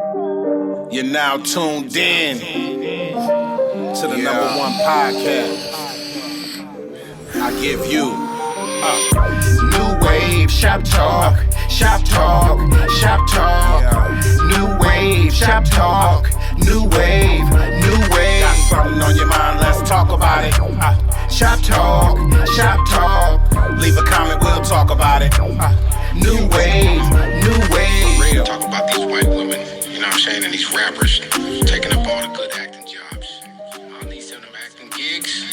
You're now tuned in to the #1 podcast. I give you new wave shop talk, shop talk, shop talk. New wave shop talk, new wave, new wave. Got something on your mind? Let's talk about it. Shop talk, shop talk. Leave a comment, we'll talk about it. New wave, new wave. Real. Talk about these white women, you know what I'm saying, and these rappers taking up all the good acting jobs. All these them acting gigs.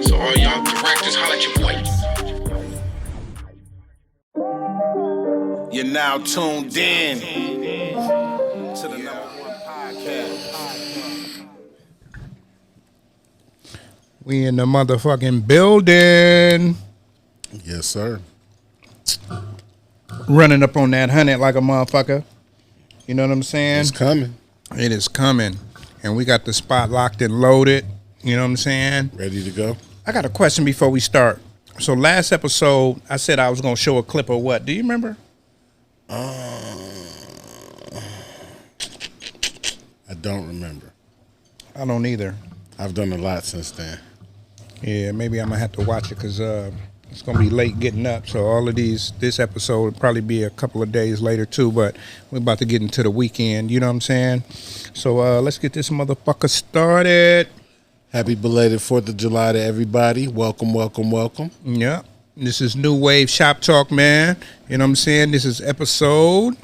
So all y'all directors, holla at your boy. You're now tuned in to the #1 podcast. We in the motherfucking building. Yes, sir. Running up on that 100 like a motherfucker. You know what I'm saying? It's coming. It is coming. And we got the spot locked and loaded. You know what I'm saying? Ready to go? I got a question before we start. So last episode, I said I was going to show a clip of what? Do you remember? I don't remember. I don't either. I've done a lot since then. Yeah, maybe I'm going to have to watch it because it's going to be late getting up. So all of this episode will probably be a couple of days later too, but we're about to get into the weekend. You know what I'm saying? So let's get this motherfucker started. Happy belated 4th of July to everybody. Welcome, welcome, welcome. Yeah. This is New Wave Shop Talk, man. You know what I'm saying? This is episode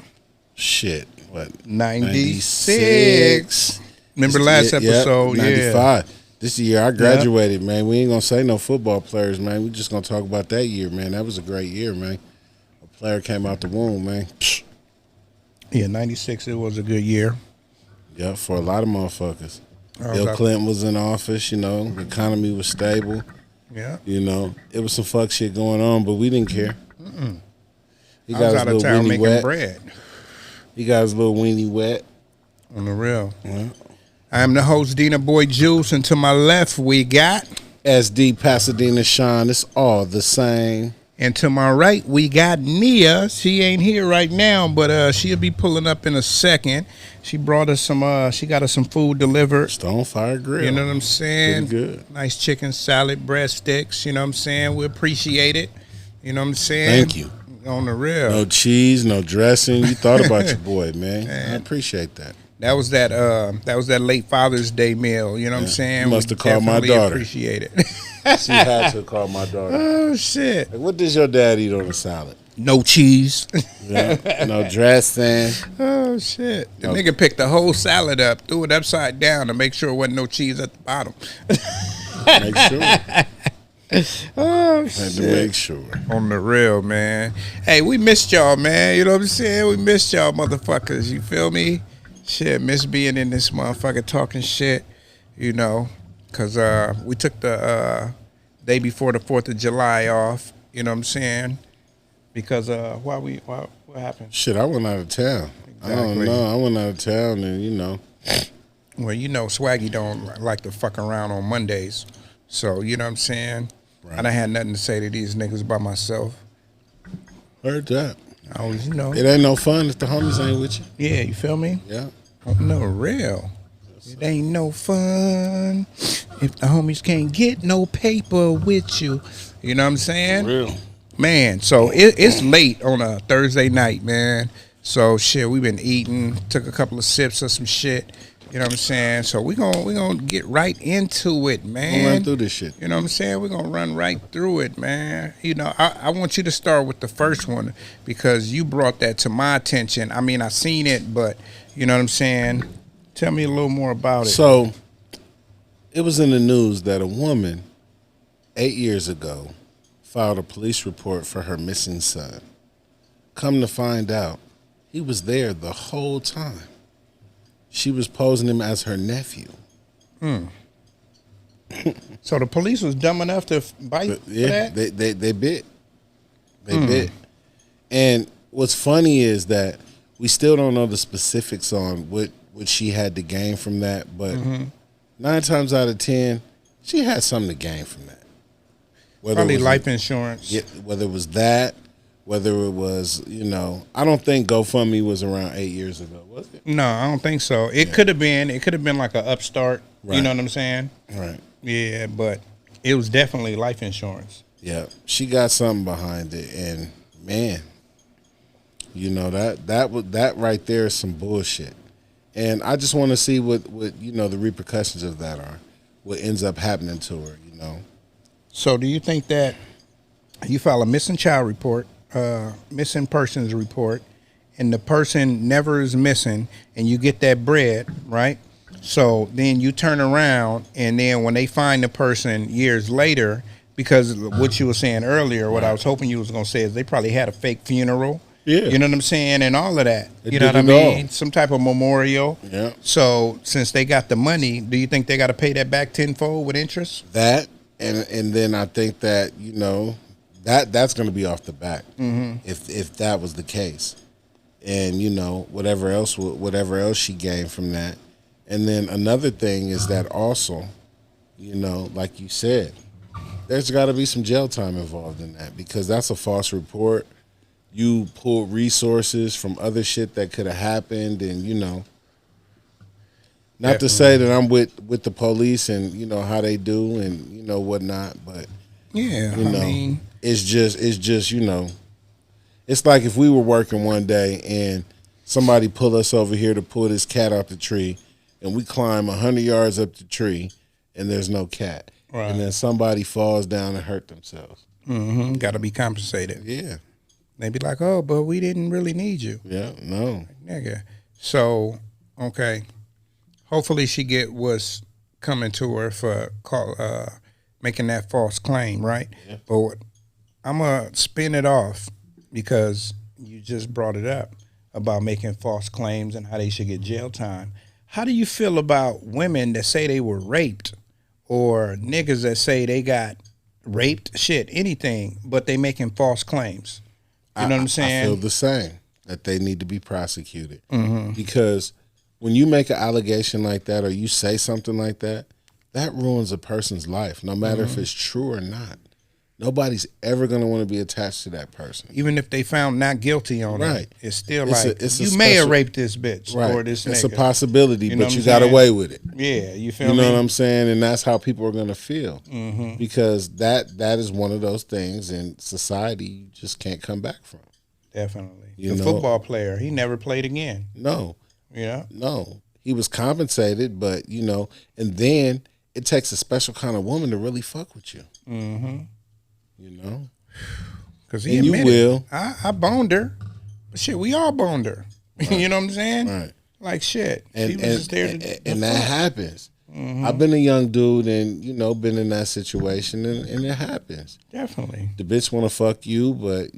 Shit. What? 96. Remember last episode? 95. Yeah. This year I graduated, man. We ain't going to say no football players, man. We just going to talk about that year, man. That was a great year, man. A player came out the womb, man. Yeah, 96, it was a good year. Yeah, for a lot of motherfuckers. Bill Clinton was in office, you know. The economy was stable. Yeah. You know, it was some fuck shit going on, but we didn't care. He I got was his out of little town weenie making wet. bread. He got his little weenie wet. On the real. Yeah. I am the host, Dina Boy Juice, and to my left we got... SD Pasadena Sean, it's all the same. And to my right, we got Nia. She ain't here right now, but she'll be pulling up in a second. She brought us she got us some food delivered. Stonefire Grill. You know what I'm saying? Pretty good. Nice chicken salad, breadsticks. You know what I'm saying? We appreciate it. You know what I'm saying? Thank you. On the real. No cheese, no dressing. You thought about your boy, man. I appreciate that. That was that late Father's Day meal. You know what I'm saying? You must have We called my definitely daughter. Appreciate it. She had to call my daughter. Oh shit! Like, what does your dad eat on a salad? No cheese. Yeah. No dressing. Oh shit! The No. nigga picked the whole salad up, threw it upside down to make sure there wasn't no cheese at the bottom. Make sure. Oh Had shit! to make sure. On the real, man. Hey, we missed y'all, man. You know what I'm saying? We missed y'all, motherfuckers. You feel me? Shit, miss being in this motherfucker talking shit. You know, cause we took the day before the 4th of July off. You know what I'm saying? Because what happened? Shit, I went out of town. I don't Exactly. know. I went out of town and, you know. Well, you know, Swaggy don't like to fuck around on Mondays. So, you know what I'm saying? Right. I done had nothing to say to these niggas by myself. Heard that. I always, you know. It ain't no fun if the homies ain't with you. Yeah, you feel me? Yeah. No real. It ain't no fun if the homies can't get no paper with you. You know what I'm saying? Real. Man, so it's late on a Thursday night, man. So shit, we been eating, took a couple of sips of some shit. You know what I'm saying? So we gonna get right into it, man. We'll run through this shit. You know what I'm saying? We're going to run right through it, man. You know, I want you to start with the first one because you brought that to my attention. I mean, I seen it, but you know what I'm saying? Tell me a little more about it. So, it was in the news that a woman 8 years ago filed a police report for her missing son. Come to find out, he was there the whole time. She was posing him as her nephew. So the police was dumb enough to bite But for yeah, that? they bit. They bit. And what's funny is that we still don't know the specifics on what she had to gain from that, but 9 times out of 10, she had something to gain from that. Whether Probably it was life insurance. whether it was that, Whether it was, I don't think GoFundMe was around 8 years ago, was it? No, I don't think so. It could have been. It could have been like an upstart. Right. You know what I'm saying? Right. Yeah, but it was definitely life insurance. Yeah, she got something behind it, and man, that right there is some bullshit. And I just want to see what the repercussions of that are. What ends up happening to her, So, do you think that you file a missing child report, missing persons report, and the person never is missing, and you get that bread, right? So then you turn around, and then when they find the person years later, because what you were saying earlier, what I was hoping you was going to say is they probably had a fake funeral. Yeah. You know what I'm saying? And all of that. It You know what I did it mean? all. Some type of memorial. Yeah. So since they got the money, do you think they got to pay that back tenfold with interest? That, and then I think that, that's going to be off the back if that was the case. And, whatever else she gained from that. And then another thing is that also, like you said, there's got to be some jail time involved in that because that's a false report. You pulled resources from other shit that could have happened, and not to say that I'm with the police and how they do and whatnot, but Yeah. it's just it's like if we were working one day and somebody pull us over here to pull this cat out the tree, and we climb 100 yards up the tree, and there's no cat, Right. and then somebody falls down and hurt themselves. Got to be compensated. Yeah, They be like, oh, but we didn't really need you. yeah, no, Nigga. So, okay. Hopefully she get what's coming to her for making that false claim, right? Yeah. But I'm going to spin it off because you just brought it up about making false claims and how they should get jail time. How do you feel about women that say they were raped or niggas that say they got raped, shit, anything, but they making false claims? You know what I'm saying? I feel the same, that they need to be prosecuted. Because when you make an allegation like that or you say something like that, that ruins a person's life, no matter if it's true or not. Nobody's ever going to want to be attached to that person. Even if they found not guilty on Right. it, it's still It's a you may have special- raped this bitch Right. or this nigga. It's a possibility, You know but what you I'm got saying? away with it. Yeah, you feel You me? know what I'm saying? And that's how people are going to feel. Because that is one of those things in society you just can't come back from. Definitely. You The know- football player, he never played again. No, Yeah. no. He was compensated, but, and then it takes a special kind of woman to really fuck with you. Because he And you admitted, will. I boned her. But shit, we all boned her. You know what I'm saying? Right. Like shit. And, she was just there to and that fuck. happens. I've been a young dude and, been in that situation, and it happens. Definitely. The bitch want to fuck you, but,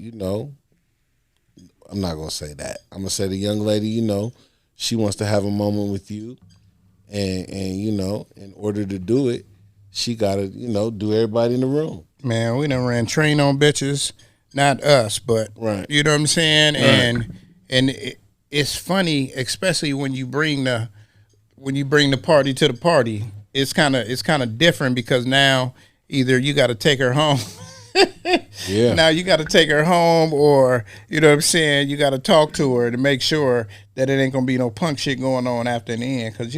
I'm not going to say that. I'm going to say the young lady, she wants to have a moment with you. And in order to do it, she got to, do everybody in the room. Man, we done ran train on bitches. Not us, but Right. you know what I'm saying? Right. And it's funny, especially when you bring the party to the party. It's kind of different because now either you got to take her home. Yeah. Now you got to take her home, or you know what I'm saying, you got to talk to her to make sure that it ain't gonna be no punk shit going on after the end. Because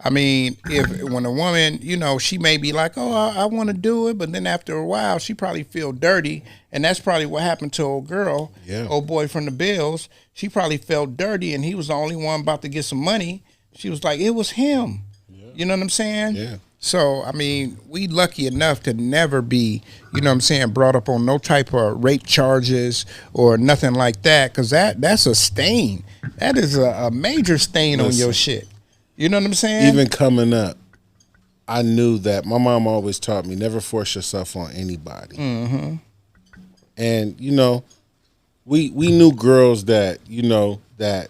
I mean, when a woman, she may be like, oh, I want to do it, but then after a while, she probably feel dirty, and that's probably what happened to old girl, Yeah. old boy from the Bills. She probably felt dirty, and he was the only one about to get some money. She was like, it was him. Yeah. You know what I'm saying? Yeah. So, I mean, we lucky enough to never be, brought up on no type of rape charges or nothing like that, because that's a stain. That is a major stain on your shit. You know what I'm saying? Even coming up, I knew that my mom always taught me never force yourself on anybody. And we knew girls that that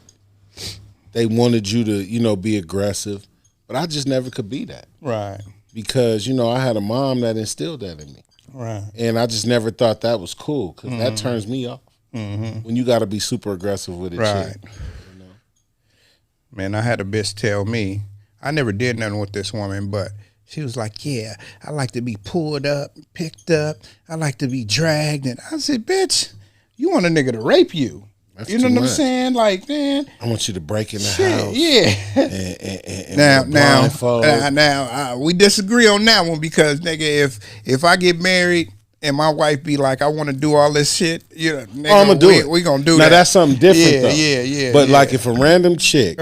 they wanted you to be aggressive, but I just never could be that Right. because I had a mom that instilled that in me, Right. and I just never thought that was cool because that turns me off when you got to be super aggressive with it. Right. Man, I had a bitch tell me, I never did nothing with this woman, but she was like, yeah, I like to be pulled up, picked up. I like to be dragged. And I said, bitch, You want a nigga to rape you. That's You know too what I'm much. saying? Like, man. I want you to break in the Shit, house. yeah. And Now, we disagree on that one because, nigga, if I get married and my wife be like, I want to do all this shit, you know, nigga, I'm gonna do it. We gonna do now, that. that's something different, though. Yeah. But like, if a random chick,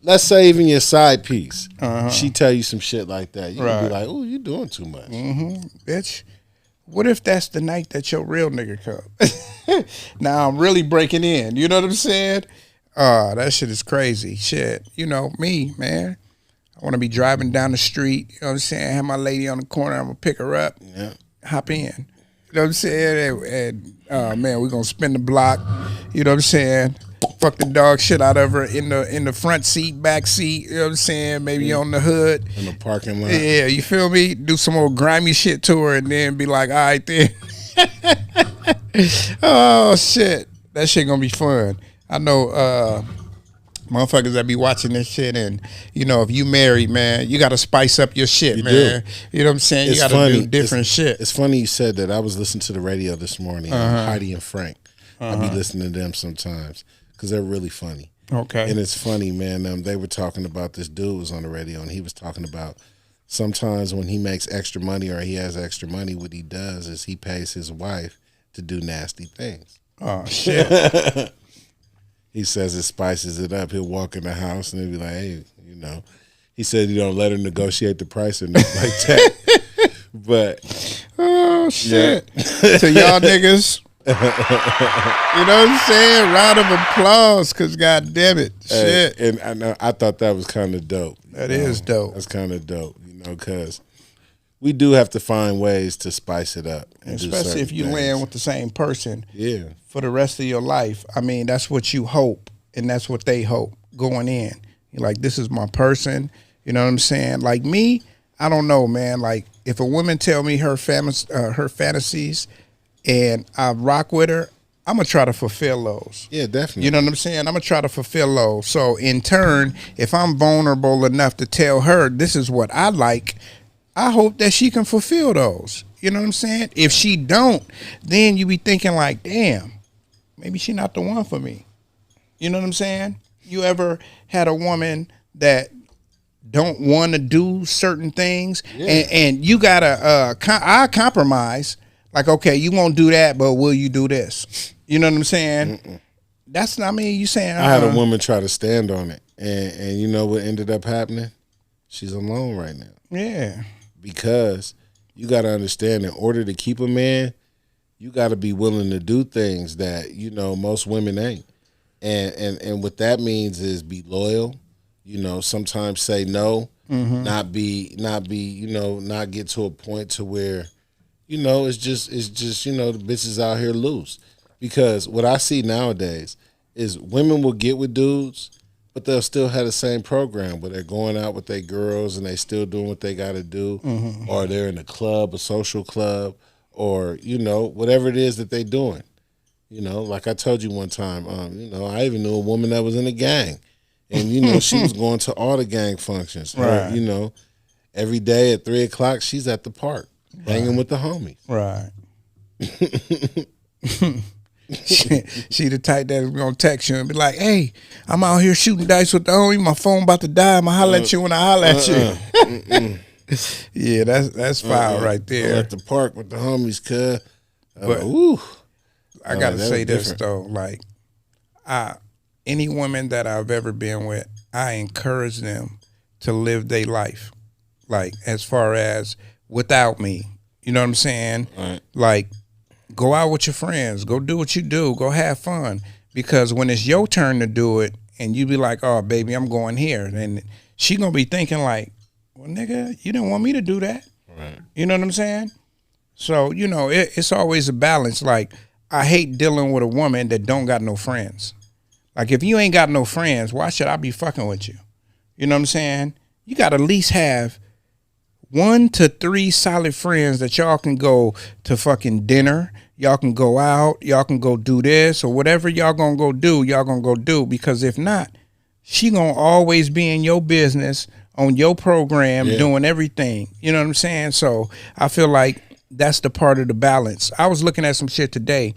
let's say even your side piece, she tell you some shit like that, you can be like, "Oh, you doing too much, bitch." What if that's the night that your real nigga come? Now I'm really breaking in. You know what I'm saying? That shit is crazy. Shit. You know, me, man. I want to be driving down the street. You know what I'm saying? Have my lady on the corner. I'm going to pick her up. Yeah. Hop in. You know what I'm saying? And man, we're going to spin the block. You know what I'm saying? Fuck the dog shit out of her in the front seat, back seat, you know what I'm saying? Maybe on the hood. In the parking lot. Yeah, you feel me? Do some old grimy shit to her and then be like, all right then. Oh shit. That shit gonna be fun. I know motherfuckers that be watching this shit, and you know, if you married, man, you gotta spice up your shit, man. You know what I'm saying? You gotta do different shit. It's funny you said that. I was listening to the radio this morning, Heidi and Frank. I be listening to them sometimes because they're really funny. Okay. And it's funny, man. They were talking about this dude was on the radio, and he was talking about sometimes when he makes extra money or he has extra money, what he does is he pays his wife to do nasty things. Oh shit. He says it spices it up. He'll walk in the house and he'll be like, hey, you know. He said you don't let her negotiate the price or nothing like that. But oh shit. Yeah. To y'all niggas. You know what I'm saying? Round of applause, cause god damn it. Shit. And I thought that was kind of dope. That is dope. That's kind of dope, you know, cause we do have to find ways to spice it up. And especially if you land with the same person for the rest of your life. I mean, that's what you hope, and that's what they hope going in. You're like, this is my person. You know what I'm saying? Like me, I don't know, man. Like if a woman tell me her fantasies and I rock with her, I'm going to try to fulfill those. Yeah, definitely. You know what I'm saying? I'm going to try to fulfill those. So in turn, if I'm vulnerable enough to tell her this is what I like, I hope that she can fulfill those. You know what I'm saying? If she don't, then you be thinking like, damn, maybe she not the one for me. You know what I'm saying? You ever had a woman that don't want to do certain things and you got to I compromise. Like, okay, you won't do that, but will you do this? You know what I'm saying? That's not me. You saying I had a woman try to stand on it, and you know what ended up happening? She's alone right now. Yeah. Because you got to understand, in order to keep a man, you got to be willing to do things that, you know, most women ain't. And what that means is be loyal, you know, sometimes say no, not be, you know, not get to a point to where, you know, it's just, you know, the bitches out here loose. Because what I see nowadays is women will get with dudes, but they'll still have the same program where they're going out with their girls and they still doing what they got to do, or they're in a club, a social club, or, you know, whatever it is that they're doing. You know, like I told you one time, you know, I even knew a woman that was in a gang, and, you know, she was going to all the gang functions. Right. You know, every day at 3 o'clock, she's at the park. Hanging with the homies. Right. she the type that's gonna text you and be like, hey, I'm out here shooting dice with the homie. My phone about to die. I'm gonna holler at you when I holler at you. Yeah, that's foul right there. I'm at the park with the homies, cuz. But I gotta say this though, like any woman that I've ever been with, I encourage them to live their life. Like as far as without me. You know what I'm saying? Right. Like, go out with your friends. Go do what you do. Go have fun. Because when it's your turn to do it, and you be like, oh, baby, I'm going here. And she going to be thinking like, well, nigga, you didn't want me to do that. Right. You know what I'm saying? So, you know, it's always a balance. Like, I hate dealing with a woman that don't got no friends. Like, if you ain't got no friends, why should I be fucking with you? You know what I'm saying? You got to at least have 1 to 3 solid friends that y'all can go to fucking dinner. Y'all can go out. Y'all can go do this or whatever y'all gonna go do. Y'all gonna go do, because if not, she gonna always be in your business on your program doing everything. You know what I'm saying? So I feel like that's the part of the balance. I was looking at some shit today.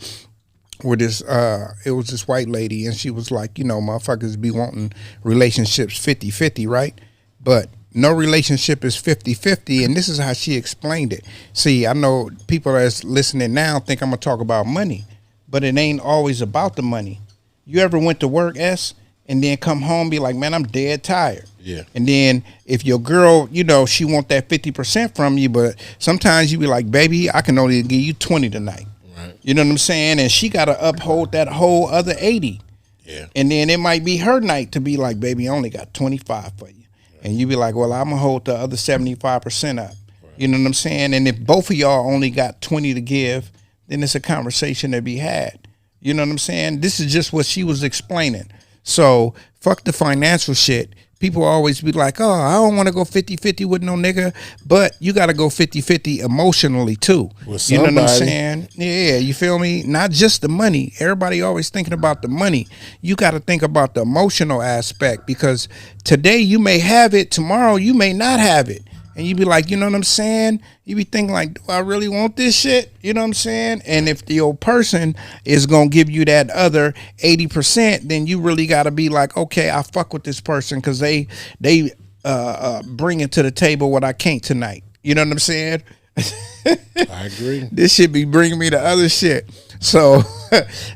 where this it was this white lady, and she was like, motherfuckers be wanting relationships 50-50, right? But no relationship is 50-50, and this is how she explained it. See, I know people that's listening now think I'm gonna talk about money, but it ain't always about the money. You ever went to work, and then come home and be like, man, I'm dead tired. Yeah. And then if your girl, she want that 50% from you, but sometimes you be like, baby, I can only give you 20 tonight. Right. You know what I'm saying? And she got to uphold that whole other 80. Yeah. And then it might be her night to be like, baby, I only got 25 for you. Right. And you be like, well, I'm going to hold the other 75% up. Right. You know what I'm saying? And if both of y'all only got 20 to give, then it's a conversation to be had. You know what I'm saying? This is just what she was explaining. So fuck the financial shit. People always be like, oh, I don't want to go 50-50 with no nigga. But you got to go 50-50 emotionally, too. With you know what I'm somebody. saying? Yeah, you feel me? Not just the money. Everybody always thinking about the money. You got to think about the emotional aspect, because today you may have it, tomorrow you may not have it. And you be like, you know what I'm saying? You be thinking like, do I really want this shit? You know what I'm saying? And if the old person is going to give you that other 80%, then you really got to be like, okay, I fuck with this person because they bring it to the table what I can't tonight. You know what I'm saying? I agree. This shit be bringing me to other shit. So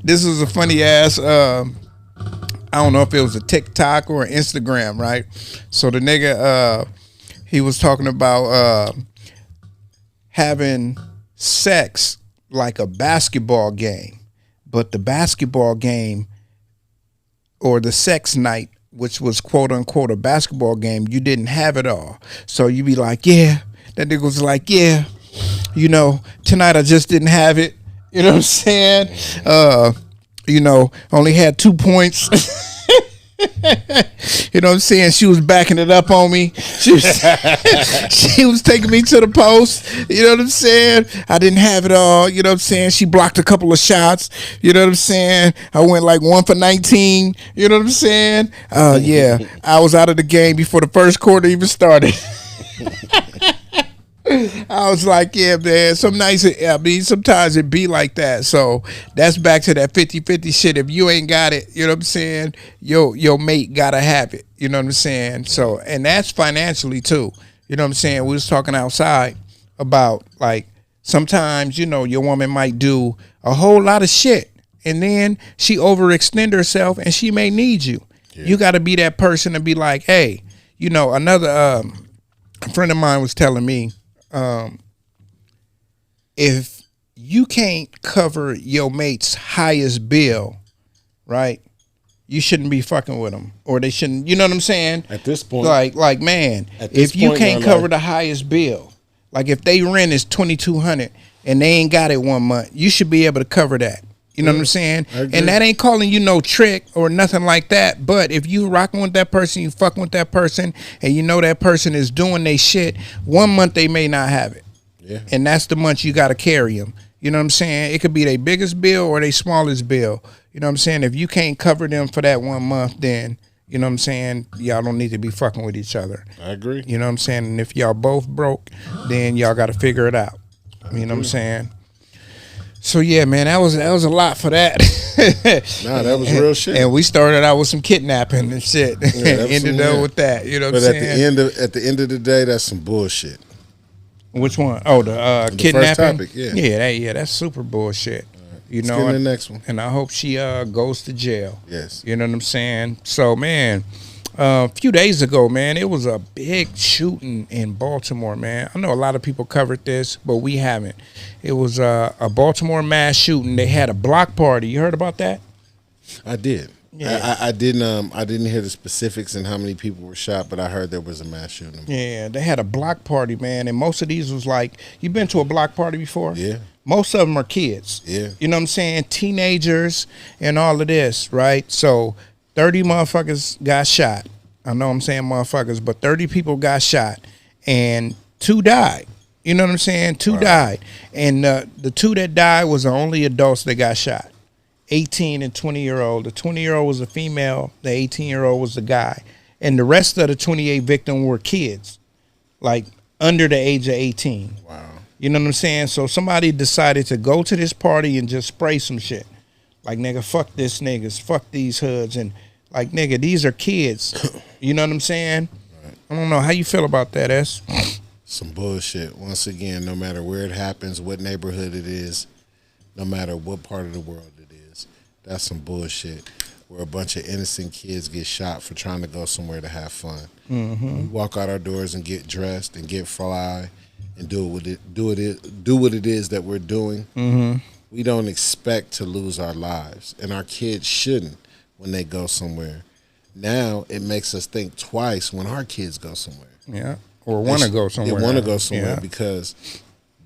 this was a funny ass, I don't know if it was a TikTok or an Instagram, right? So the nigga, he was talking about having sex like a basketball game, but the basketball game or the sex night, which was quote unquote a basketball game, you didn't have it all. So you be like, yeah, that nigga was like, yeah, tonight I just didn't have it. You know what I'm saying? Only had 2 points. You know what I'm saying? She was backing it up on me. She was taking me to the post. You know what I'm saying? I didn't have it all. You know what I'm saying? She blocked a couple of shots. You know what I'm saying? I went like 1 for 19. You know what I'm saying? Yeah, I was out of the game before the first quarter even started. I was like, yeah, man, sometimes it be like that. So that's back to that 50-50 shit. If you ain't got it, you know what I'm saying, your mate gotta have it. You know what I'm saying? So, and that's financially too. You know what I'm saying? We was talking outside about, like, sometimes, your woman might do a whole lot of shit and then she overextend herself and she may need you. Yeah. You gotta be that person to be like, hey, another a friend of mine was telling me, if you can't cover your mate's highest bill, right, you shouldn't be fucking with them, or they shouldn't. You know what I'm saying? At this point, like man, if you can't cover the highest bill, like if they rent is $2,200 and they ain't got it 1 month, you should be able to cover that. You know what I'm saying? And that ain't calling you no trick or nothing like that. But if you rocking with that person, you fucking with that person, and that person is doing they shit, 1 month they may not have it. Yeah. And that's the month you got to carry them. You know what I'm saying? It could be their biggest bill or their smallest bill. You know what I'm saying? If you can't cover them for that 1 month, then, you know what I'm saying, y'all don't need to be fucking with each other. I agree. You know what I'm saying? And if y'all both broke, then y'all got to figure it out. You know what I'm saying? So yeah, man, that was a lot for that. Nah, that was real shit. And we started out with some kidnapping and shit, and ended up with that. You know what I'm saying? But at the end of the day, that's some bullshit. Which one? Oh, the kidnapping. First topic, yeah. That's super bullshit. Let's get in the next one. And I hope she goes to jail. Yes. You know what I'm saying? So, man, a few days ago, man, it was a big shooting in Baltimore, man. I know a lot of people covered this, but we haven't. It was a Baltimore mass shooting. They had a block party. You heard about that? I did. Yeah. I didn't hear the specifics and how many people were shot, but I heard there was a mass shooting. Yeah, they had a block party, man, and most of these was like, you been to a block party before? Yeah. Most of them are kids. Yeah. You know what I'm saying? Teenagers and all of this, right? So 30 motherfuckers got shot. I know I'm saying motherfuckers, but 30 people got shot and 2 died. You know what I'm saying? 2 died. And the 2 that died was the only adults that got shot. 18 and 20-year-old. The 20-year-old was a female. The 18-year-old was the guy. And the rest of the 28 victims were kids, like under the age of 18. Wow. You know what I'm saying? So somebody decided to go to this party and just spray some shit. Like, nigga, fuck this niggas, fuck these hoods, and like, nigga, these are kids. You know what I'm saying? Right. I don't know how you feel about that, S. Some bullshit. Once again, no matter where it happens, what neighborhood it is, no matter what part of the world it is, that's some bullshit. Where a bunch of innocent kids get shot for trying to go somewhere to have fun. Mm-hmm. We walk out our doors and get dressed and get fly and do what it is that we're doing. Mm-hmm. We don't expect to lose our lives, and our kids shouldn't when they go somewhere. Now it makes us think twice when our kids go somewhere. Yeah, or want to go somewhere. They want to go somewhere because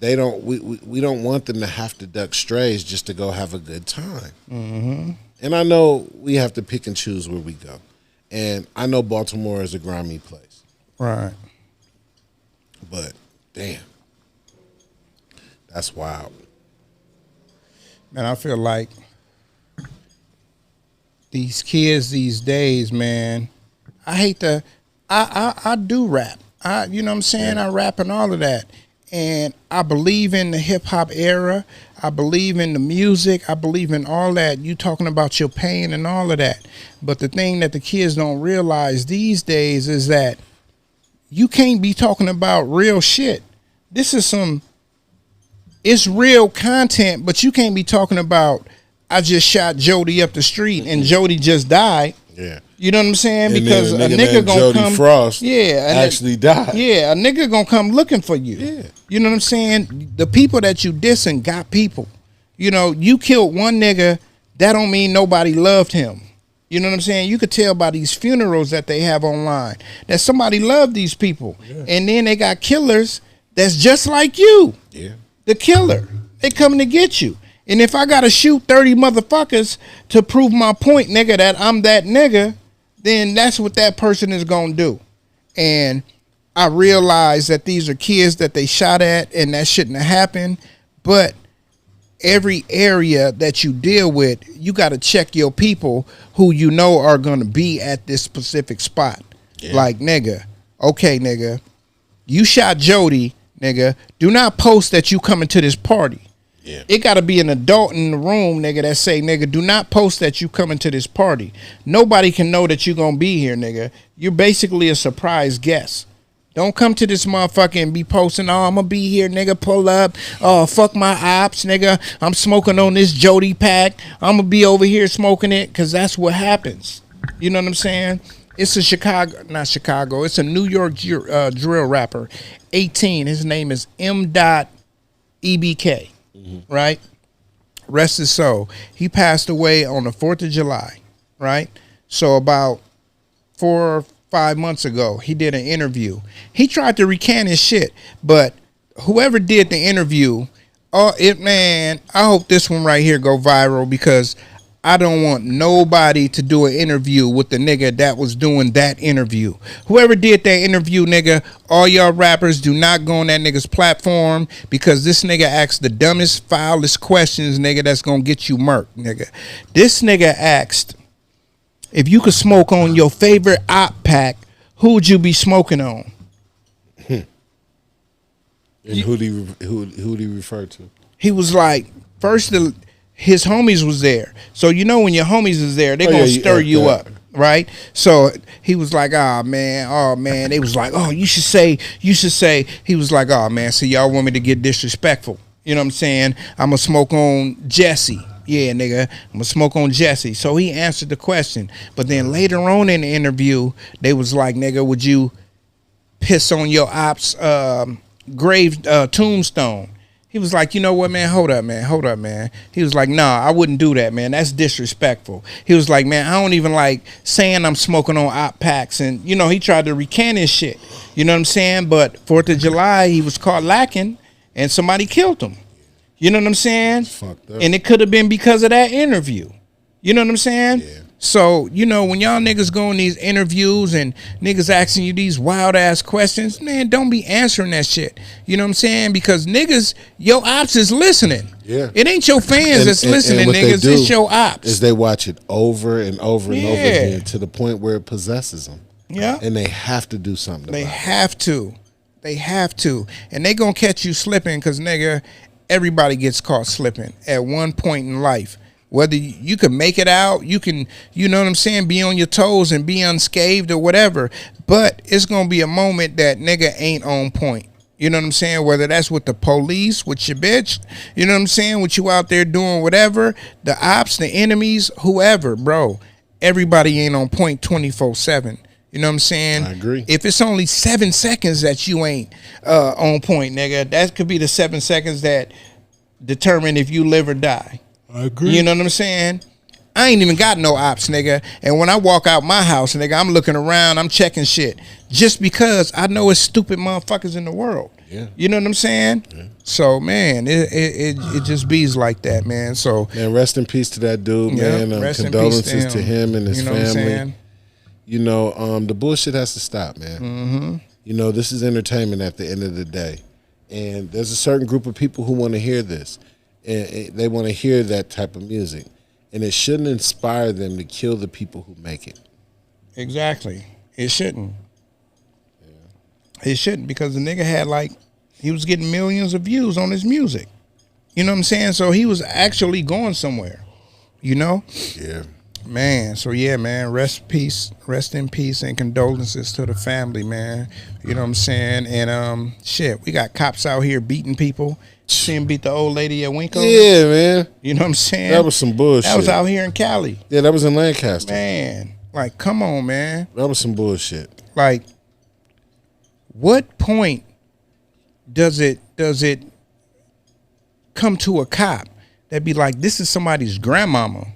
they don't. We don't want them to have to duck strays just to go have a good time. Mm-hmm. And I know we have to pick and choose where we go, and I know Baltimore is a grimy place, right? But damn, that's wild. Man, I feel like these kids these days, man, I hate to, I do rap. You know what I'm saying? Yeah. I rap and all of that. And I believe in the hip hop era. I believe in the music. I believe in all that. You talking about your pain and all of that. But the thing that the kids don't realize these days is that you can't be talking about real shit. This is it's real content, but you can't be talking about, I just shot Jody up the street and Jody just died. Yeah. You know what I'm saying? And because a nigga gonna Jody come. Frost actually died. Yeah, a nigga gonna come looking for you. Yeah. You know what I'm saying? The people that you dissing got people. You know, you killed one nigga, that don't mean nobody loved him. You know what I'm saying? You could tell by these funerals that they have online that somebody loved these people. Yeah. And then they got killers that's just like you. Yeah. The killer. They coming to get you. And if I gotta shoot 30 motherfuckers to prove my point, nigga, that I'm that nigga, then that's what that person is gonna do. And I realize that these are kids that they shot at and that shouldn't have happened. But every area that you deal with, you gotta check your people who you know are gonna be at this specific spot. Yeah. Like, nigga, okay, nigga, you shot Jody, nigga, do not post that you coming to this party. Yeah. It got to be an adult in the room, nigga, that say, nigga, do not post that you coming to this party. Nobody can know that you going to be here, nigga. You're basically a surprise guest. Don't come to this motherfucker and be posting, oh, I'm going to be here, nigga, pull up. Oh, fuck my ops, nigga. I'm smoking on this Jody pack. I'm going to be over here smoking it, because that's what happens. You know what I'm saying? It's a it's a New York drill rapper, 18. His name is MDOT EBK. Mm-hmm. Right? Rest his soul. He passed away on the 4th of July, right? So about 4 or 5 months ago, he did an interview. He tried to recant his shit, but whoever did the interview, I hope this one right here go viral, because I don't want nobody to do an interview with the nigga that was doing that interview. Whoever did that interview, nigga, all y'all rappers do not go on that nigga's platform, because this nigga asked the dumbest, foulest questions, nigga, that's gonna get you murked, nigga. This nigga asked, if you could smoke on your favorite op pack, who would you be smoking on? And who'd he refer to? He was like, first his homies was there. So you know when your homies is there, they gonna stir you up, right? So he was like, oh man. They was like, oh, you should say. He was like, oh man, so y'all want me to get disrespectful. You know what I'm saying? I'm gonna smoke on Jesse. Yeah, nigga, I'm gonna smoke on Jesse. So he answered the question. But then later on in the interview, they was like, nigga, would you piss on your ops tombstone? He was like, you know what, man? Hold up, man. He was like, nah, I wouldn't do that, man. That's disrespectful. He was like, man, I don't even like saying I'm smoking on op packs. And, you know, he tried to recant his shit. You know what I'm saying? But 4th of July, he was caught lacking and somebody killed him. You know what I'm saying? Fucked up. And it could have been because of that interview. You know what I'm saying? Yeah. So, you know, when y'all niggas go in these interviews and niggas asking you these wild ass questions, man, don't be answering that shit. You know what I'm saying? Because niggas, your ops is listening. Yeah. It ain't your fans that's listening, niggas. It's your ops. Is they watch it over and over and over again to the point where it possesses them. Yeah. And they have to do something about it. They have to. And they gonna catch you slipping, because, nigga, everybody gets caught slipping at one point in life. Whether you can make it out, you can, you know what I'm saying, be on your toes and be unscathed or whatever. But it's going to be a moment that nigga ain't on point. You know what I'm saying? Whether that's with the police, with your bitch, you know what I'm saying? With you out there doing whatever, the ops, the enemies, whoever, bro. Everybody ain't on point 24/7. You know what I'm saying? I agree. If it's only 7 seconds that you ain't on point, nigga, that could be the 7 seconds that determine if you live or die. I agree. You know what I'm saying? I ain't even got no ops, nigga. And when I walk out my house, nigga, I'm looking around, I'm checking shit. Just because I know it's stupid motherfuckers in the world. Yeah. You know what I'm saying? Yeah. So, man, it just bees like that, man. So, man, rest in peace to that dude, man. Condolences to him and his family. You know, the bullshit has to stop, man. Mm-hmm. You know, this is entertainment at the end of the day. And there's a certain group of people who want to hear this. And they want to hear that type of music. And it shouldn't inspire them to kill the people who make it. Exactly. It shouldn't. Yeah. It shouldn't, because the nigga had he was getting millions of views on his music. You know what I'm saying? So he was actually going somewhere, you know? Yeah. Man, so yeah, man, rest in peace, and condolences to the family, man. You know what I'm saying? And shit, we got cops out here beating people. See him beat the old lady at wincos. Yeah, man. You know what I'm saying? That was some bullshit. That was out here in Cali. Yeah, that was in Lancaster. Man, come on, man. That was some bullshit. What point does it come to a cop that be like, this is somebody's grandmama?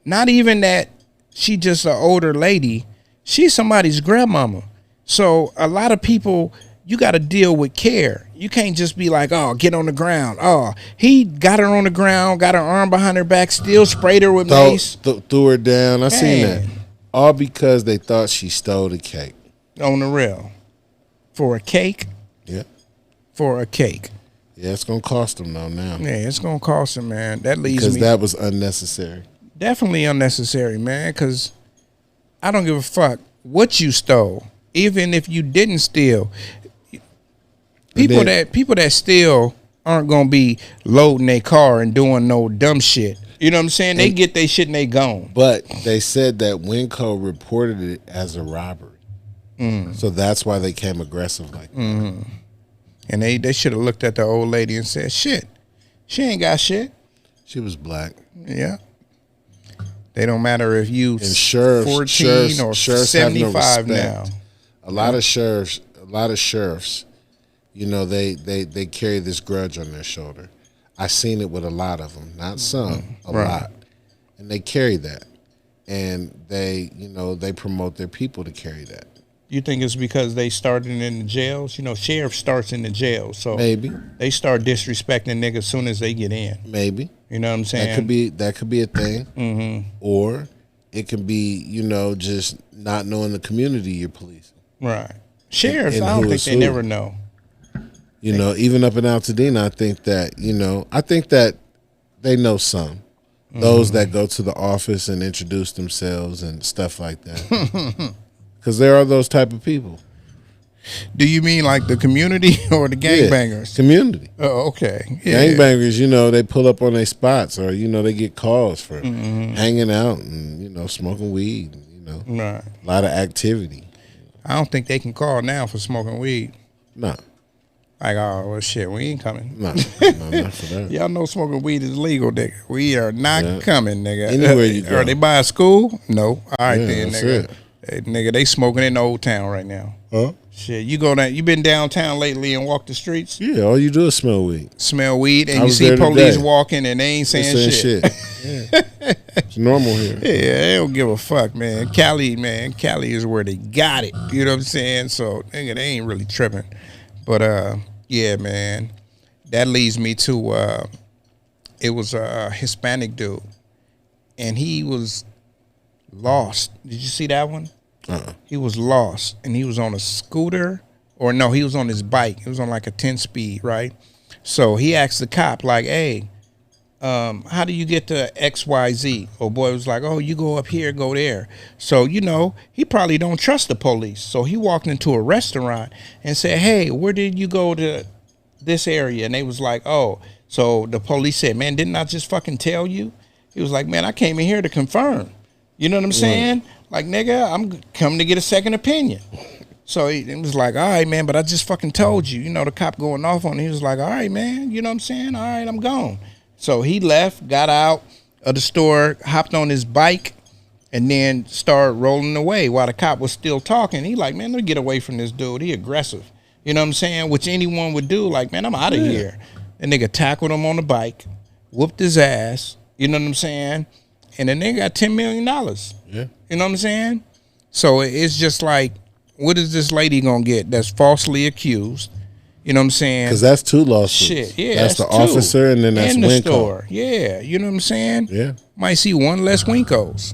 Not even that she just an older lady. She's somebody's grandmama. So a lot of people, you got to deal with care. You can't just be like, oh, get on the ground. Oh, he got her on the ground, got her arm behind her back, still sprayed her with mace. Threw her down. I seen that. All because they thought she stole the cake. On the real. For a cake? Yeah. For a cake. Yeah, it's going to cost them though now. Yeah, it's going to cost them, man. That leaves because me. That was unnecessary. Definitely unnecessary, man, because I don't give a fuck what you stole. Even if you didn't steal. People that steal aren't gonna be loading their car and doing no dumb shit. You know what I'm saying? They get their shit and they gone. But they said that Winco reported it as a robbery. So that's why they came aggressive like that. And they should have looked at the old lady and said, shit, she ain't got shit. She was black. Yeah. They don't matter if you 14 sheriffs or have 75 no now. A lot of sheriffs, you know, they carry this grudge on their shoulder. I seen it with a lot of them, not some, a lot, and they carry that, and they promote their people to carry that. You think it's because they started in the jails? You know, sheriff starts in the jails, so maybe they start disrespecting niggas as soon as they get in. Maybe. You know what I'm saying? That could be a thing. Or it could be, you know, just not knowing the community you're policing. Right. Sheriffs, I don't think they never know. You know, even up in Altadena, I think that they know some. Those that go to the office and introduce themselves and stuff like that. Because there are those type of people. Do you mean like the community or the gangbangers? Yeah, community. Oh, okay. Yeah. Gangbangers, you know, they pull up on their spots, or, you know, they get calls for hanging out and, you know, smoking weed, you know. Right. A lot of activity. I don't think they can call now for smoking weed. No. Like, oh, well, shit, we ain't coming. No, not for that. Y'all know smoking weed is legal, nigga. We are not coming, nigga. Anywhere you go. Are they by a school? No. All right, then, that's nigga. it. Hey, nigga, they smoking in the Old Town right now. Huh? Shit, you been downtown lately and walked the streets? Yeah, all you do is smell weed. Smell weed, and you see police today. walking and they ain't saying shit. Yeah. It's normal here. Yeah, they don't give a fuck, man. Cali is where they got it. You know what I'm saying? So, nigga, they ain't really tripping. But, yeah, man, that leads me to, it was a Hispanic dude, and he was lost. Did you see that one? He was lost, and he was on a scooter, or no, he was on his bike. He was on like a 10-speed, right? So he asked the cop, like, hey, how do you get to XYZ? Old boy was like, oh, you go up here, go there. So, you know, he probably don't trust the police. So he walked into a restaurant and said, hey, where did you go to this area? And they was like, oh. So the police said, man, didn't I just fucking tell you? He was like, man, I came in here to confirm. You know what I'm saying? Like, nigga, I'm coming to get a second opinion. So he was like, all right, man, but I just fucking told you. You know, the cop going off on him. He was like, all right, man, you know what I'm saying? All right, I'm gone. So he left, got out of the store, hopped on his bike, and then started rolling away while the cop was still talking. He like, man, let me get away from this dude. He aggressive. You know what I'm saying? Which anyone would do. Like, man, I'm out of here. And nigga tackled him on the bike, whooped his ass. You know what I'm saying? And then they got $10 million. Yeah. You know what I'm saying? So it's just like, what is this lady gonna get that's falsely accused? You know what I'm saying? Because that's 2 lawsuits. Shit, yeah. That's the two. officer, and then that's in the Winco. store. Yeah, you know what I'm saying? Yeah. Might see one less wincos.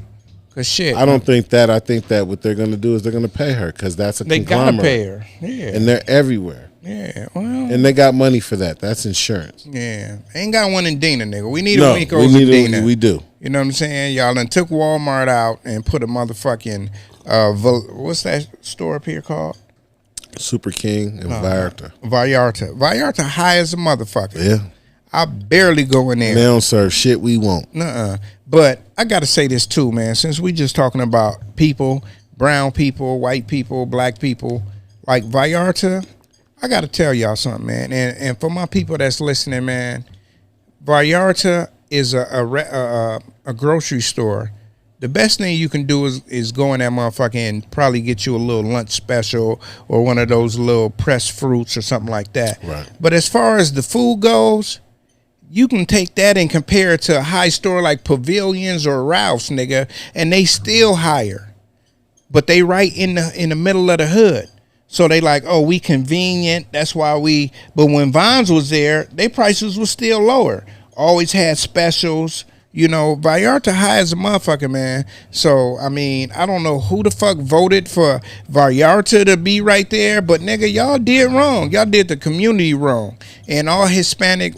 Cause shit, I don't think that. I think that what they're going to do is they're going to pay her because that's a they conglomerate. gotta pay her. Yeah, And they're everywhere. yeah. Well, And they got money for that. That's insurance. yeah. Ain't got one in Dina, nigga. We need No, a wincos we in need Dina. we do. You know what I'm saying? Y'all done took Walmart out and put a motherfucking what's that store up here called? Super King and Vallarta. Vallarta high as a motherfucker. Yeah. I barely go in there. They don't serve shit we want. Nuh-uh. But I got to say this too, man. Since we just talking about people, brown people, white people, black people, like Vallarta, I got to tell y'all something, man. And for my people that's listening, man, Vallarta is a grocery store. The best thing you can do is go in that motherfucker and probably get you a little lunch special or one of those little pressed fruits or something like that. Right. But as far as the food goes, you can take that and compare it to a high store like Pavilions or Ralph's, nigga, and they still higher. But they right in the middle of the hood. So they like, oh, we convenient. That's why we. But when Vons was there, their prices were still lower. Always had specials. You know, Vallarta high as a motherfucker, man. So, I mean, I don't know who the fuck voted for Vallarta to be right there, but nigga, y'all did wrong. Y'all did the community wrong. And all Hispanic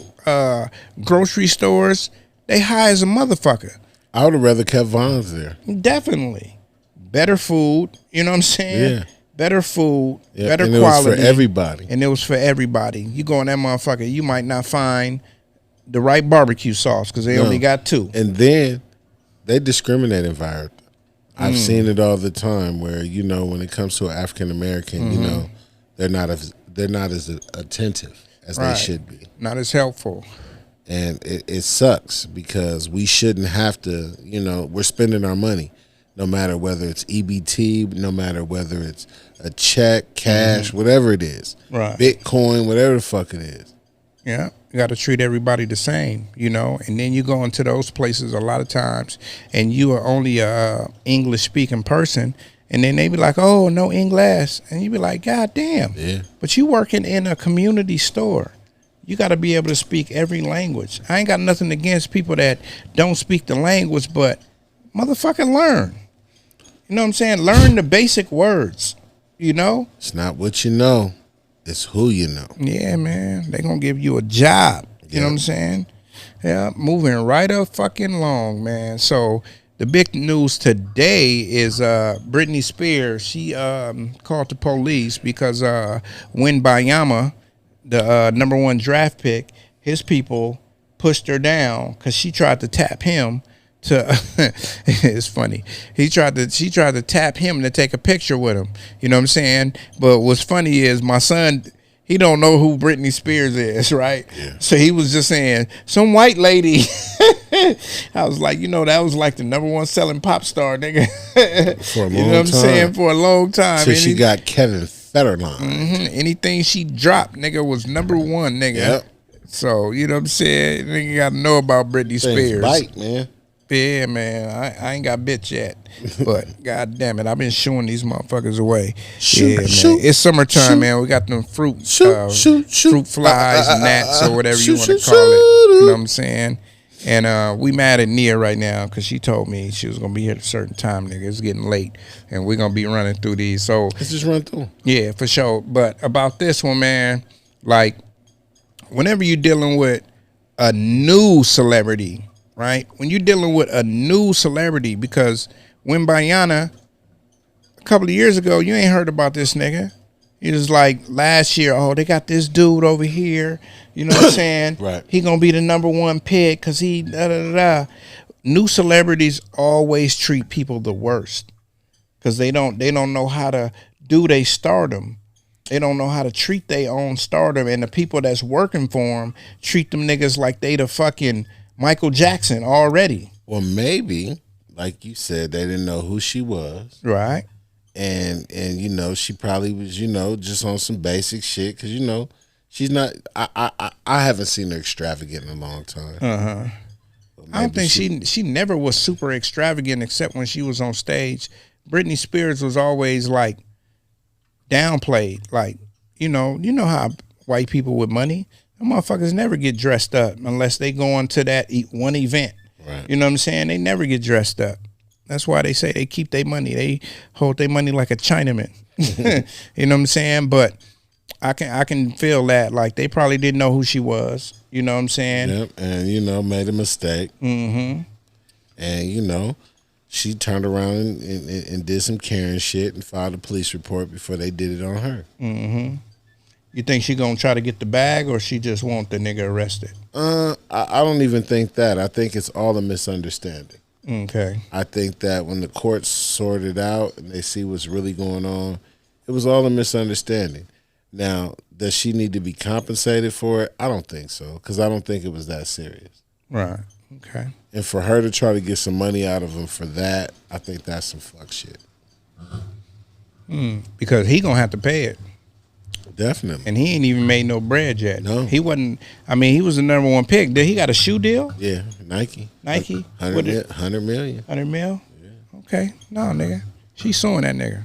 grocery stores, they high as a motherfucker. I would have rather kept Vons there. Definitely. Better food, you know what I'm saying? Yeah. Better food, Yeah, better and quality. it was for everybody. And it was for everybody. You go in that motherfucker, you might not find the right barbecue sauce because they only got 2. And then they discriminate in Vallarta. I've seen it all the time where, you know, when it comes to an African American, you know, they're not as attentive as they should be. Not as helpful. And it sucks because we shouldn't have to, you know, we're spending our money no matter whether it's EBT, no matter whether it's a check, cash, whatever it is. Right. Bitcoin, whatever the fuck it is. Yeah. You got to treat everybody the same, you know, and then you go into those places a lot of times and you are only a English speaking person and then they be like, oh, no English. And you be like, God damn. Yeah. But you working in a community store. You got to be able to speak every language. I ain't got nothing against people that don't speak the language, but motherfucking learn. You know what I'm saying? Learn the basic words, you know? It's not what you know. It's who you know. Yeah, man. They gonna give you a job. You know what I'm saying? Yeah, moving right up fucking long, man. So the big news today is Britney Spears. She called the police because Wembanyama, the #1 draft pick, his people pushed her down because she tried to tap him to it's funny. She tried to tap him to take a picture with him. You know what I'm saying? But what's funny is my son, he don't know who Britney Spears is, right? Yeah. So he was just saying, some white lady. I was like, you know, that was like the #1 selling pop star, nigga. For a long you know what I'm time. saying? For a long time. Till she got Kevin Federline. Anything she dropped, nigga, was #1, nigga. Yep. So, you know what I'm saying? Nigga got to know about Britney Spears. Bite, man. Yeah, man, I ain't got bitch yet, but god damn it, I've been shooing these motherfuckers away. Shoot, man, shoot, it's summertime, shoot. man. We got them fruit, Shoot. fruit flies, gnats, or whatever you want to Shoot. call it. You know what I'm saying? And we mad at Nia right now because she told me she was gonna be here at a certain time, nigga. It's getting late, and we're gonna be running through these. So Let's just run through. yeah, for sure. But about this one, man, like whenever you're dealing with a new celebrity. Right? When you're dealing with a new celebrity, because Wembanyama, a couple of years ago, you ain't heard about this nigga. It was like last year, oh, they got this dude over here. You know what I'm saying? Right. He gonna be the #1 pick because he da-da-da-da. new celebrities always treat people the worst because they don't know how to do they stardom. They don't know how to treat their own stardom, and the people that's working for them treat them niggas like they the fucking Michael Jackson already. Or maybe, like you said, they didn't know who she was. Right. And you know, she probably was, you know, just on some basic shit because, you know, she's not. I haven't seen her extravagant in a long time. I don't think she never was super extravagant except when she was on stage. Britney Spears was always like downplayed. Like, you know how white people with money, them motherfuckers never get dressed up unless they go on to that one event. Right. You know what I'm saying? They never get dressed up. That's why they say they keep their money. They hold their money like a Chinaman. You know what I'm saying? But I can feel that. Like, they probably didn't know who she was. You know what I'm saying? Yep. And, you know, made a mistake. Mm-hmm. And, you know, she turned around and did some Karen shit and filed a police report before they did it on her. Mm-hmm. You think she gonna try to get the bag, or she just want the nigga arrested? I don't even think that. I think it's all a misunderstanding. Okay. I think that when the courts sort it out and they see what's really going on, it was all a misunderstanding. Now, does she need to be compensated for it? I don't think so, because I don't think it was that serious. Right. Okay. And for her to try to get some money out of him for that, I think that's some fuck shit. Because he gonna have to pay it. Definitely. And he ain't even made no bread yet. No. He wasn't. I mean, he was the number one pick. Did he got a shoe deal? Yeah, Nike. Nike? 100 million. 100 mil? Yeah. Okay. No, nigga. She suing that nigga.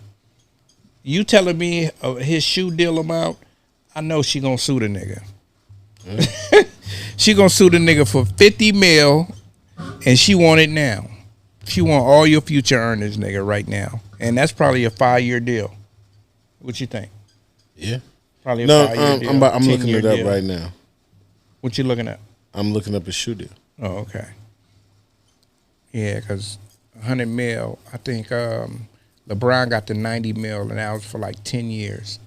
You telling me his shoe deal amount, I know she gonna sue the nigga. She gonna sue the nigga for 50 mil, and she want it now. She want all your future earnings, nigga, right now. And that's probably a 5-year deal. What you think? Yeah. Probably a No, 5-year deal. I'm looking it up deal. right now. What you looking at? I'm looking up a shoe deal. Oh, okay. Yeah, because 100 mil, I think LeBron got the 90 mil, and that was for like 10 years.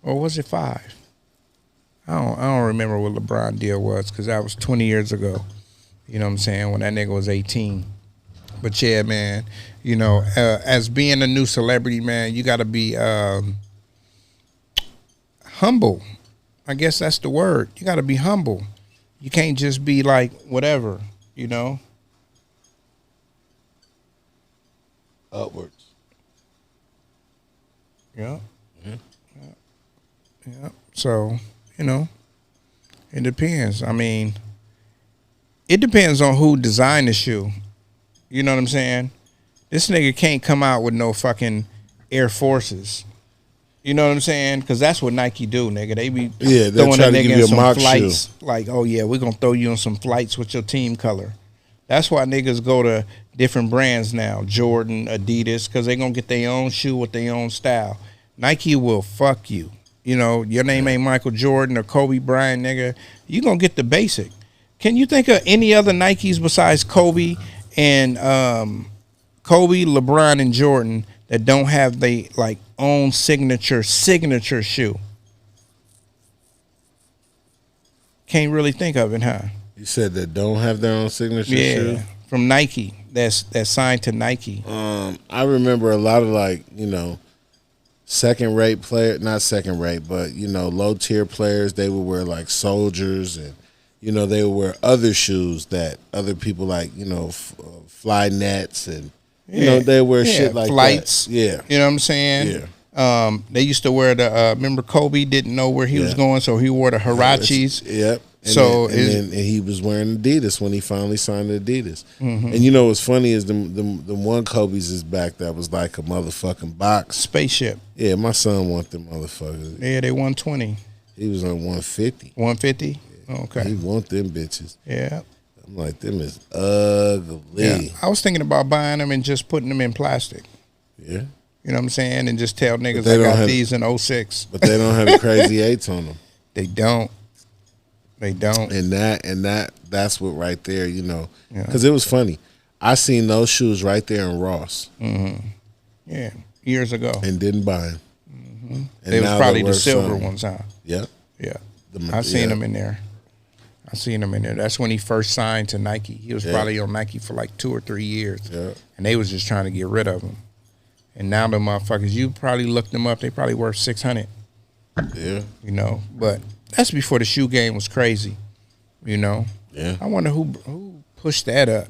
Or was it 5? I don't remember what LeBron deal was, because that was 20 years ago. You know what I'm saying? When that nigga was 18. But yeah, man, you know, as being a new celebrity, man, you got to be humble. I guess that's the word. You got to be humble. You can't just be like whatever, you know. Upwards. Yeah. Yeah. So, you know, it depends. I mean, it depends on who designed the shoe. You know what I'm saying? This nigga can't come out with no fucking Air Forces. You know what I'm saying? Because that's what Nike do, nigga. They be throwing a nigga in some flights. Shoe. Like, oh yeah, we're going to throw you on some flights with your team color. That's why niggas go to different brands now. Jordan, Adidas, because they going to get their own shoe with their own style. Nike will fuck you. You know, your name ain't Michael Jordan or Kobe Bryant, nigga. You going to get the basic. Can you think of any other Nikes besides Kobe and Kobe, LeBron, and Jordan that don't have they like own signature shoe? Can't really think of it, huh? You said that don't have their own signature shoe? From Nike. That's signed to Nike. I remember a lot of, like, you know, second-rate players, not second-rate, but, you know, low-tier players. They would wear like Soldiers, and, you know, they would wear other shoes that other people like, you know, Fly Nets, and, you know, they wear shit like flights. That. Yeah. You know what I'm saying? Yeah. They used to wear the, remember Kobe didn't know where he was going, so he wore the Huaraches. Yep. And so then he was wearing Adidas when he finally signed Adidas. Mm-hmm. And you know what's funny is the one Kobe's is back that was like a motherfucking box. Spaceship. Yeah, my son want them motherfuckers. Yeah, they 120. He was on 150. 150? Yeah. Okay. He want them bitches. Yeah. I'm like, them is ugly. Yeah. I was thinking about buying them and just putting them in plastic. Yeah. You know what I'm saying? And just tell niggas I got these in 06. But they don't have the crazy 8s on them. They don't. They don't. And that's what right there, you know. Because it was funny. I seen those shoes right there in Ross. Mm-hmm. Yeah, years ago. And didn't buy them. Mm-hmm. They was probably the silver ones, huh? Yep. Yeah. I seen them in there. I seen him in there. That's when he first signed to Nike. He was probably on Nike for like 2 or 3 years. Yeah. And they was just trying to get rid of him. And now the motherfuckers, you probably looked them up, they probably worth 600. Yeah. You know, but that's before the shoe game was crazy. You know? Yeah. I wonder who pushed that up.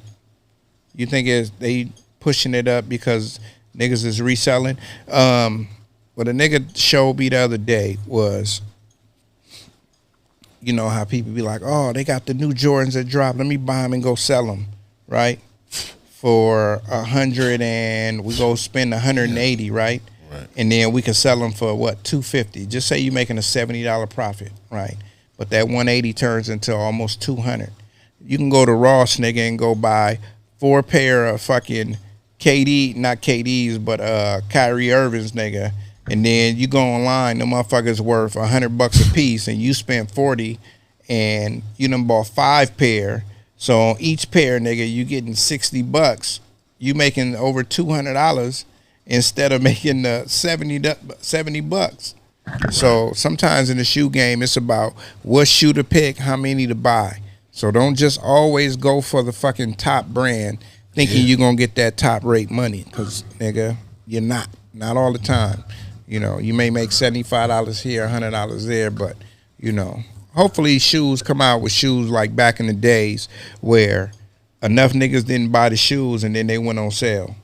You think they pushing it up because niggas is reselling? What a nigga showed me the other day was, you know how people be like, oh, they got the new Jordans that dropped. Let me buy them and go sell them, right? For 100 and we go spend 180, right? Right. And then we can sell them for what, 250. Just say you're making a $70 profit, right? But that 180 turns into almost 200. You can go to Ross, nigga, and go buy 4 pair of fucking not KDs, but Kyrie Irving's, nigga. And then you go online, the motherfuckers worth $100 a piece, and you spent 40, and you done bought 5 pair. So on each pair, nigga, you getting $60. You making over $200 instead of making the $70. So sometimes in the shoe game, it's about what shoe to pick, how many to buy. So don't just always go for the fucking top brand thinking you're going to get that top rate money, because, nigga, you're not. Not all the time. You know, you may make $75 here, $100 there, but, you know, hopefully shoes come out with shoes like back in the days where enough niggas didn't buy the shoes and then they went on sale.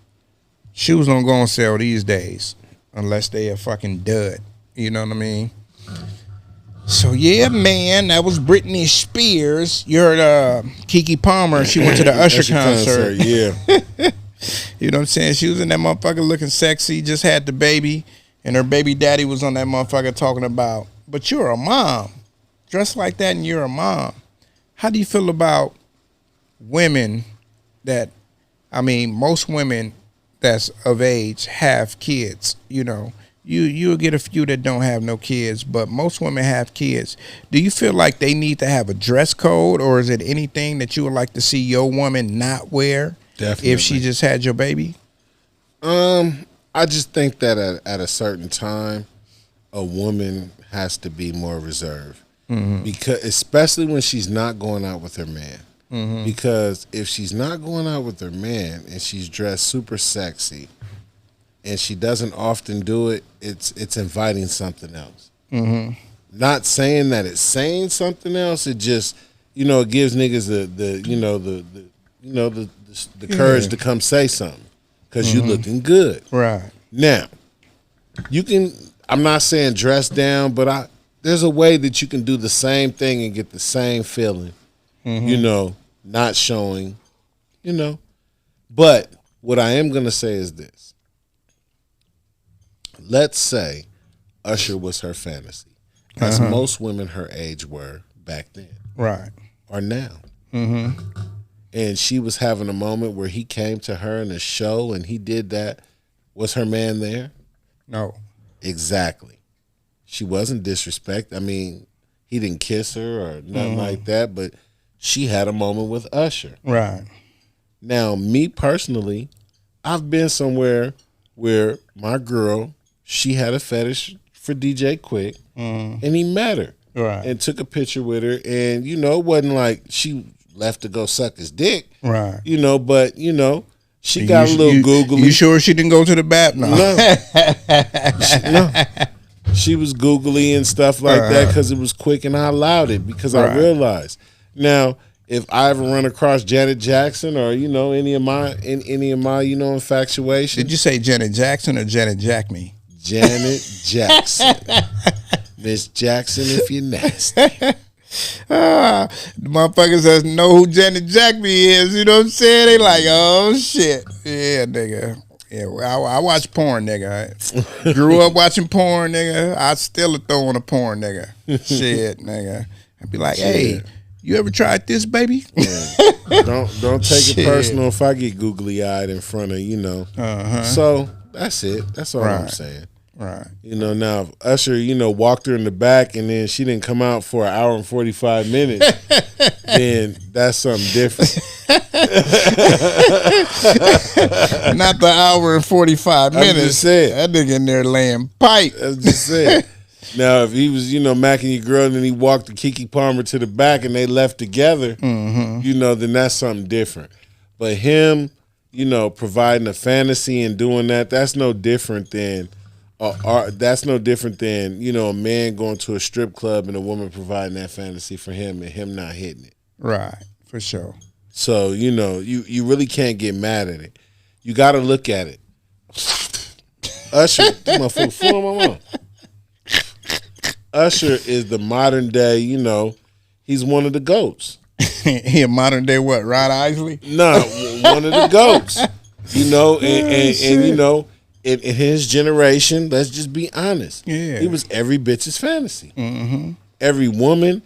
Shoes don't go on sale these days unless they a fucking dud. You know what I mean? So, yeah, man, that was Britney Spears. You heard Keke Palmer. She went to the Usher concert. Yeah. You know what I'm saying? She was in that motherfucker looking sexy, just had the baby, and her baby daddy was on that motherfucker talking about, but you're a mom. Dressed like that and you're a mom. How do you feel about women that, I mean, most women that's of age have kids, you know. You'll get a few that don't have no kids, but most women have kids. Do you feel like they need to have a dress code, or is it anything that you would like to see your woman not wear? Definitely. If she just had your baby? I just think that at a certain time, a woman has to be more reserved. Mm-hmm. Because especially when she's not going out with her man. Mm-hmm. Because if she's not going out with her man and she's dressed super sexy and she doesn't often do it, it's inviting something else. Mm-hmm. Not saying that it's saying something else. It just, you know, it gives niggas the courage to come say something because you looking good. Right. Now, you can, I'm not saying dress down, but there's a way that you can do the same thing and get the same feeling, you know, not showing, you know. But what I am going to say is this. Let's say Usher was her fantasy, as most women her age were back then. Right. Or now. Mm-hmm. And she was having a moment where he came to her in a show and he did that. Was her man there? No. Exactly. She wasn't disrespect. I mean, he didn't kiss her or nothing like that, but she had a moment with Usher. Right. Now, me personally, I've been somewhere where my girl, she had a fetish for DJ Quick, and he met her. Right. And took a picture with her, and, you know, it wasn't like she left to go suck his dick. Right. You know, but, you know, she got a little googly. You sure she didn't go to the bathroom? No. She was googly and stuff like that because it was quick, and I allowed it because I realized. Now, if I ever run across Janet Jackson or, you know, any of my you know, infatuation. Did you say Janet Jackson or Janet Jack me? Janet Jackson. Miss Jackson, if you're nasty. The motherfuckers that know who Janet Jack me is, you know what I'm saying? They like, oh shit. Yeah, nigga. Yeah, well, I watch porn, nigga. I grew up watching porn, nigga. I still throw on a porn, nigga. Shit, nigga. I'd be like, hey, you ever tried this, baby? Yeah. Don't take it personal if I get googly eyed in front of, you know. So that's it. That's all I'm saying. Right. You know, now if Usher, you know, walked her in the back and then she didn't come out for an hour and 45 minutes, then that's something different. Not the hour and 45 minutes. I'm just saying. That nigga in there laying pipe. I'm just saying. Now, if he was, macking your girl and then he walked the Keke Palmer to the back and they left together, then that's something different. But him, providing a fantasy and doing that's no different than a man going to a strip club and a woman providing that fantasy for him and him not hitting it. Right, for sure. So, you really can't get mad at it. You got to look at it. Usher, Usher is the modern day, he's one of the GOATs. He a modern day what, Rod Isley? No, one of the GOATs. In his generation, let's just be honest. Yeah. He was every bitch's fantasy. Mm-hmm. Every woman,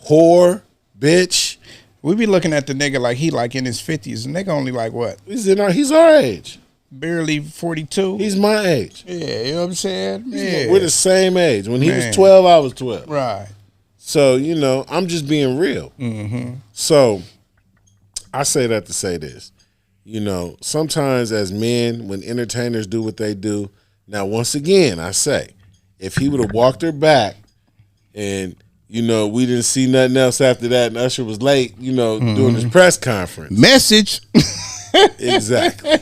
whore, bitch. We be looking at the nigga like he like in his 50s. The nigga only like what? He's our age. Barely 42. He's my age. Yeah, you know what I'm saying? Yeah. We're the same age. When he was 12, I was 12. Right. So, I'm just being real. Mm-hmm. So, I say that to say this. Sometimes as men, when entertainers do what they do, now, once again, I say, if he would have walked her back and, we didn't see nothing else after that and Usher was late, doing his press conference. Message. Exactly.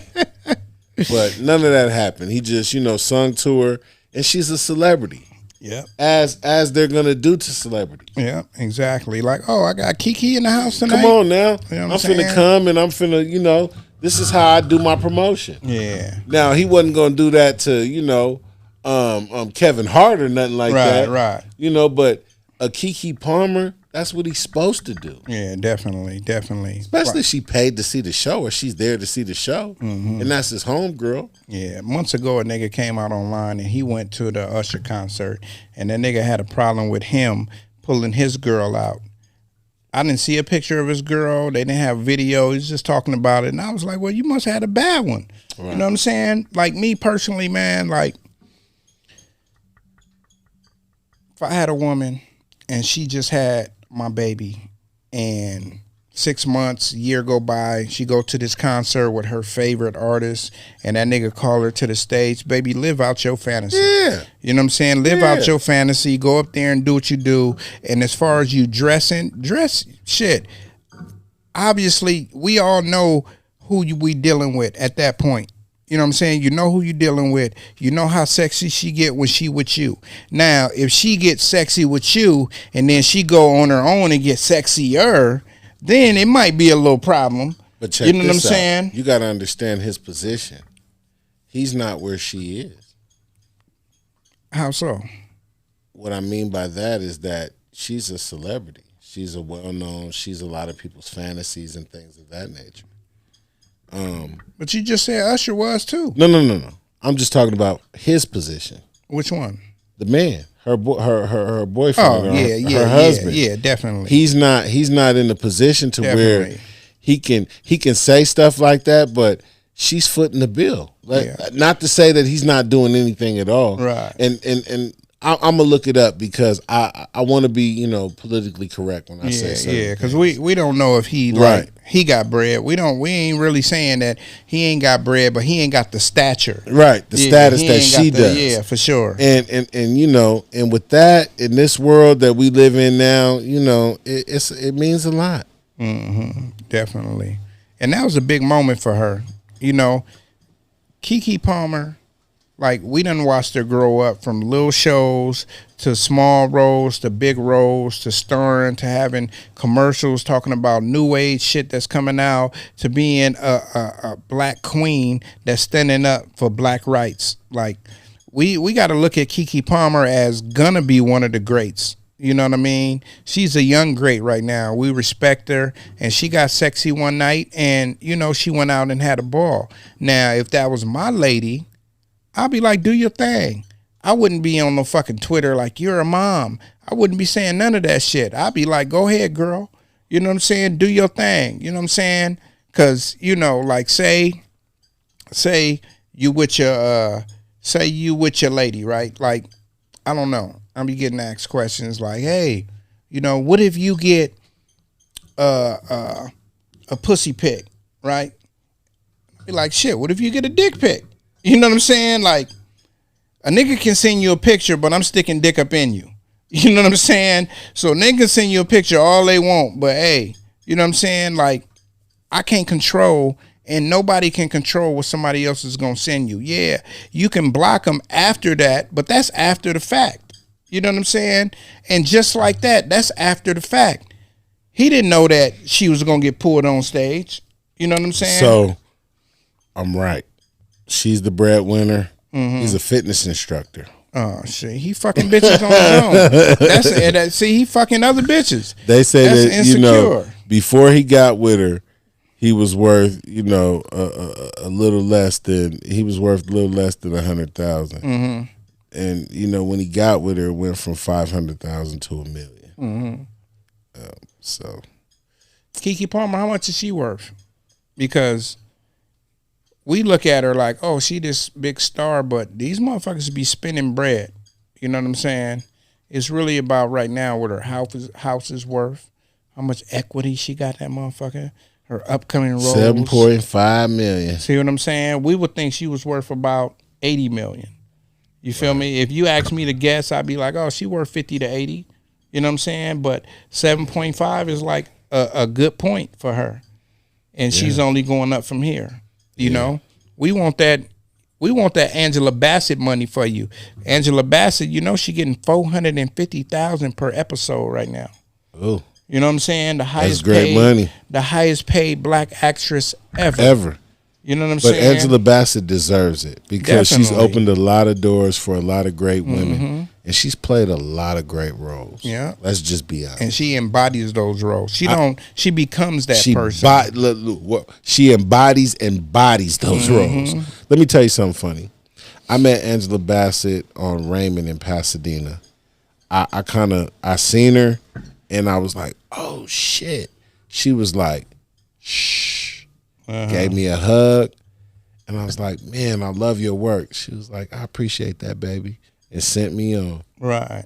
But none of that happened. He just, sung to her, and she's a celebrity. Yeah. As they're gonna do to celebrities. Yeah, exactly. Like, oh, I got Keke in the house tonight. Come on now. You know I'm finna come and I'm finna, this is how I do my promotion. Yeah. Now he wasn't gonna do that to, Kevin Hart or nothing like that. Right. But a Keke Palmer, that's what he's supposed to do. Yeah, definitely. Especially if she paid to see the show or she's there to see the show. Mm-hmm. And that's his homegirl. Yeah. Months ago, a nigga came out online and he went to the Usher concert and that nigga had a problem with him pulling his girl out. I didn't see a picture of his girl. They didn't have video. He was just talking about it. And I was like, well, you must have had a bad one. Right. You know what I'm saying? Like me personally, man, like if I had a woman and she just had my baby and 6 months, year go by, she go to this concert with her favorite artist and that nigga call her to the stage, baby, live out your fantasy. Yeah. You know what I'm saying? Live out your fantasy, go up there and do what you do. And as far as you dress shit. Obviously, we all know who we dealing with at that point. You know what I'm saying? You know who you're dealing with. You know how sexy she get when she with you. Now, if she gets sexy with you and then she go on her own and get sexier, then it might be a little problem. But check this out. What I'm saying? You got to understand his position. He's not where she is. How so? What I mean by that is that she's a celebrity. She's a well-known, she's a lot of people's fantasies and things of that nature. But you just said Usher was too. No. I'm just talking about his position. Which one? The man, her boyfriend, her husband. Yeah, definitely. He's not in the position to where he can say stuff like that, but she's footing the bill. Not to say that he's not doing anything at all. Right. And I'm gonna look it up because I want to be politically correct when I say something. Yeah, because we don't know if he he got bread. We ain't really saying that he ain't got bread, but he ain't got the stature. Right, the status that she does. Yeah, for sure. And and with that, in this world that we live in now, it means a lot. Mm-hmm, definitely. And that was a big moment for her. Keke Palmer. Like, we done watched her grow up from little shows to small roles to big roles to starring to having commercials talking about new age shit that's coming out to being a black queen that's standing up for black rights. Like, we got to look at Keke Palmer as gonna be one of the greats. You know what I mean? She's a young great right now. We respect her, and she got sexy one night, and, she went out and had a ball. Now, if that was my lady, I'll be like, do your thing. I wouldn't be on no fucking Twitter like, you're a mom. I wouldn't be saying none of that shit. I'd be like, go ahead, girl. You know what I'm saying? Do your thing. You know what I'm saying? Because, like, say you with your lady, right? Like, I don't know. I'll be getting asked questions like, hey, what if you get a pussy pic, right? Be like, shit, what if you get a dick pic? You know what I'm saying? Like, A nigga can send you a picture, but I'm sticking dick up in you. You know what I'm saying? So niggas can send you a picture all they want, but hey, you know what I'm saying? Like, I can't control, and nobody can control what somebody else is gonna send you. Yeah, you can block them after that, but that's after the fact. You know what I'm saying? And just like that, that's after the fact. He didn't know that she was gonna get pulled on stage. You know what I'm saying? So, I'm right. She's the breadwinner. He's a fitness instructor. Oh shit, he fucking bitches on his own. See, he fucking other bitches. They say that's that insecure. Before he got with her, he was worth a little less than $100,000. And when he got with her, it went from 500,000 to $1 million. So, Keke Palmer, how much is she worth? Because we look at her like, oh, she this big star, but these motherfuckers be spending bread. You know what I'm saying? It's really about right now what her house is worth, how much equity she got, that motherfucker, her upcoming roles. $7.5 million. See what I'm saying? We would think she was worth about $80 million. You feel me? If you ask me to guess, I'd be like, oh, she worth 50 to 80. You know what I'm saying? But 7.5 is like a good point for her. And she's only going up from here. You know, we want that Angela Bassett money for you. Angela Bassett, she getting $450,000 per episode right now. Oh, you know what I'm saying? The highest great money. The highest paid black actress ever. You know what I'm saying? saying? But Angela Bassett deserves it because she's opened a lot of doors for a lot of great women, and she's played a lot of great roles. Yeah, let's just be honest. And she embodies those roles. She becomes that person. She embodies those roles. Let me tell you something funny. I met Angela Bassett on Raymond in Pasadena. I seen her, and I was like, oh shit. She was like, shh. Gave me a hug, and I was like, man, I love your work. She was like, I appreciate that, baby, and sent me on. Right.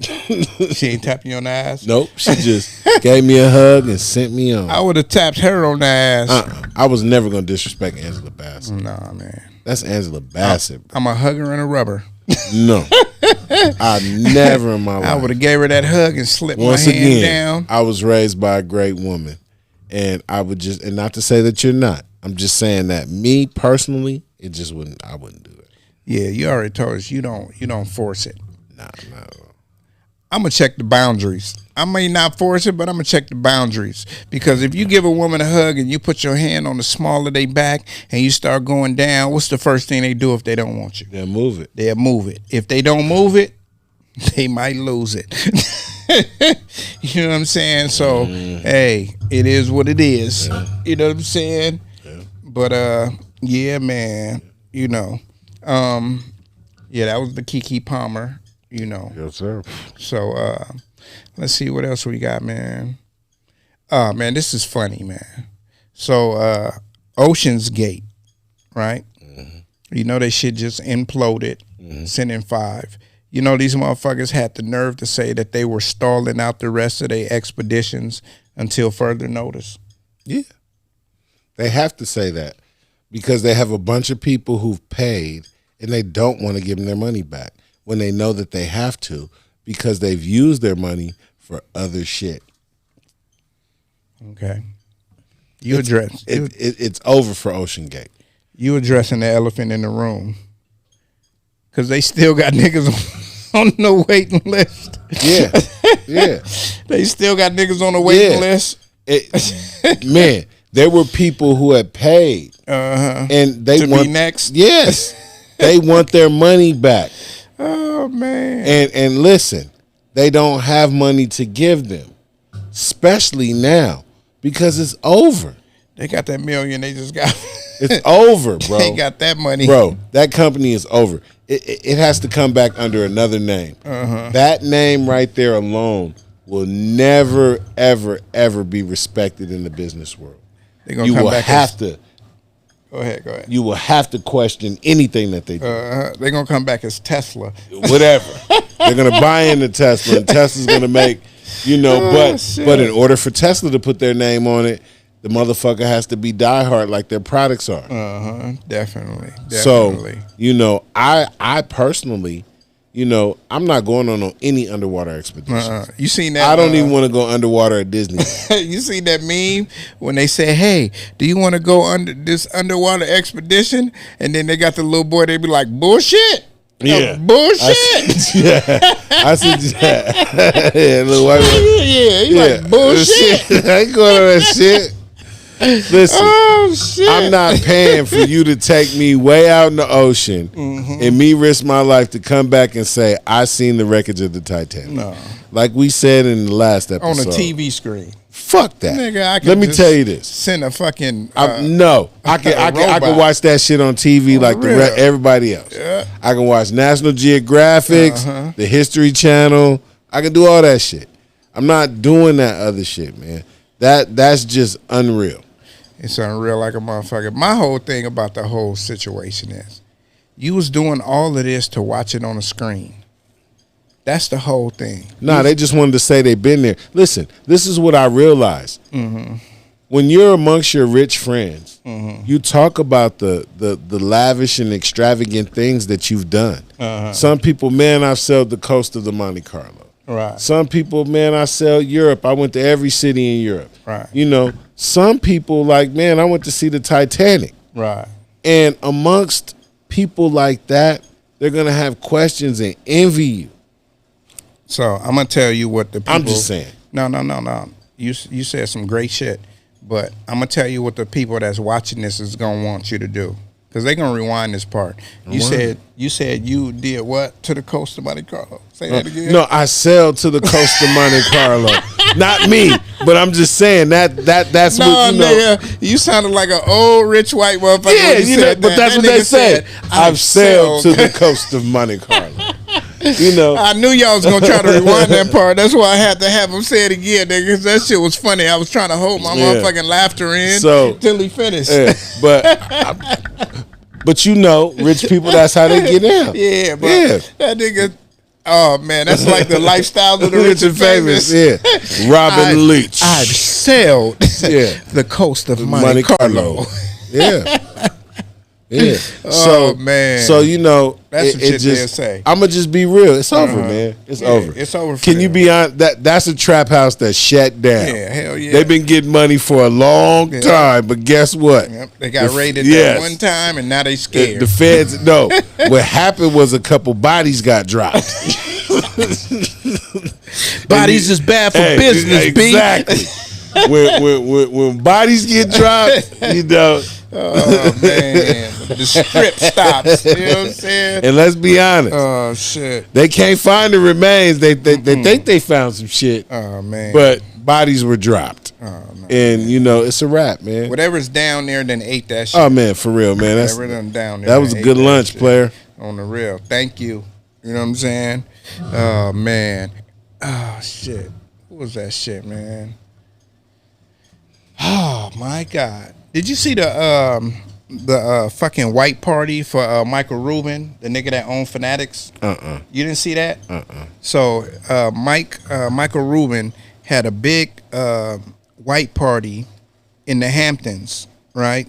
She ain't tapping you on the ass? Nope. She just gave me a hug and sent me on. I would have tapped her on the ass. I was never going to disrespect Angela Bassett. Nah, man. That's Angela Bassett. I'm a hugger and a rubber. No. I never in my life. I would have gave her that hug and slipped my hand down. I was raised by a great woman, and I would just, and not to say that you're not, I'm just saying that me personally, I wouldn't do it. Yeah, you already told us you don't force it. Nah. I'm gonna check the boundaries. I may not force it, but I'm gonna check the boundaries. Because if you give a woman a hug and you put your hand on the small of their back and you start going down, what's the first thing they do if they don't want you? They'll move it. They'll move it. If they don't move it, they might lose it. You know what I'm saying? So, hey, it is what it is. Yeah. You know what I'm saying? But yeah, man, that was the Keke Palmer, Yes, sir. So let's see what else we got, man. Man, this is funny, man. So Ocean's Gate, right? That shit just imploded, sending 5. These motherfuckers had the nerve to say that they were stalling out the rest of their expeditions until further notice. Yeah. They have to say that because they have a bunch of people who've paid and they don't want to give them their money back when they know that they have to because they've used their money for other shit. Okay. It's over for Ocean Gate. You addressing the elephant in the room because they still got niggas on the waiting list. Yeah. They still got niggas on the waiting list. Man. There were people who had paid, and they want be next. Yes, they want their money back. Oh man! And listen, they don't have money to give them, especially now because it's over. They got that million. They just got. It's over, bro. They got that money, bro. That company is over. It has to come back under another name. That name right there alone will never, ever, ever be respected in the business world. You will have to. Go ahead. You will have to question anything that they do. They're gonna come back as Tesla. Whatever. They're gonna buy into Tesla, and Tesla's gonna make, but in order for Tesla to put their name on it, the motherfucker has to be diehard like their products are. Definitely. So, I personally, You know, I'm not going on any underwater expeditions. You seen that? I don't even want to go underwater at Disney. You seen that meme when they say, "Hey, do you want to go under this underwater expedition?" And then they got the little boy. They be like, "Bullshit." Yeah, bullshit. I see that. Yeah, little white man. Yeah, you like bullshit. I ain't going on that shit. Listen, Oh shit! I'm not paying for you to take me way out in the ocean and me risk my life to come back and say I seen the wreckage of the Titanic. No, like we said in the last episode, on a TV screen. Fuck that, Nigga, I can let me just tell you this. Send a fucking no. I can watch that shit on TV like everybody else. Yeah. I can watch National Geographic, the History Channel. I can do all that shit. I'm not doing that other shit, man. That's just unreal. It's unreal like a motherfucker. My whole thing about the whole situation is you was doing all of this to watch it on a screen. That's the whole thing. Nah, they just wanted to say they've been there. Listen, this is what I realized. When you're amongst your rich friends, you talk about the lavish and extravagant things that you've done. Some people, man, I've sailed the coast of the Monte Carlo. Right. Some people, man, I sailed Europe. I went to every city in Europe. Right. You know, some people like, man, I went to see the Titanic. Right. And amongst people like that, they're going to have questions and envy you. So I'm gonna tell you what the people. I'm just saying. No. You said some great shit, but I'm gonna tell you what the people that's watching this is gonna want you to do, because they're gonna rewind this part. You said you did what to the coast of Monte Carlo? Say that again. No, I sailed to the coast of Monte Carlo. Not me, but I'm just saying that's no, what you know. Nigga, you sounded like an old rich white motherfucker. Yeah, when you said but that. that's That what they nigga said. I've sailed to the coast of Monte Carlo. You know, I knew y'all was gonna try to rewind that part. That's why I had to have him say it again, nigga, because that shit was funny. I was trying to hold my motherfucking laughter in till he finished. Yeah, but you know, rich people, that's how they get out. Yeah, but that nigga. Oh man, that's like the lifestyle of the rich and famous. Yeah, Robin Leach. I've sailed the coast of Monte Carlo. Yeah. Yeah. Oh man. So you know, that's some shit they'll say. I'ma just be real. It's over, man. It's over. It's over. Can you be on that? That's a trap house that shut down. Yeah, hell yeah. They've been getting money for a long time, but guess what? Yep. They got raided that one time, and now they scared. The feds. No, what happened was a couple bodies got dropped. Bodies is bad for business. Exactly. when bodies get dropped, you know. Oh man, the strip stops. You know what I'm saying? And let's be honest. Oh shit. They can't find the remains. They think they found some shit. Oh man. But bodies were dropped. Oh man. And you know, it's a wrap, man. Whatever's down there then ate that shit. Oh man, for real, man. Whatever done down there. That was a good lunch, player. On the real. Thank you. You know what I'm saying? Oh man. Oh shit. What was that shit, man? Oh my God. Did you see the fucking white party for Michael Rubin, the nigga that owned Fanatics? You didn't see that? So Michael Rubin had a big white party in the Hamptons, right?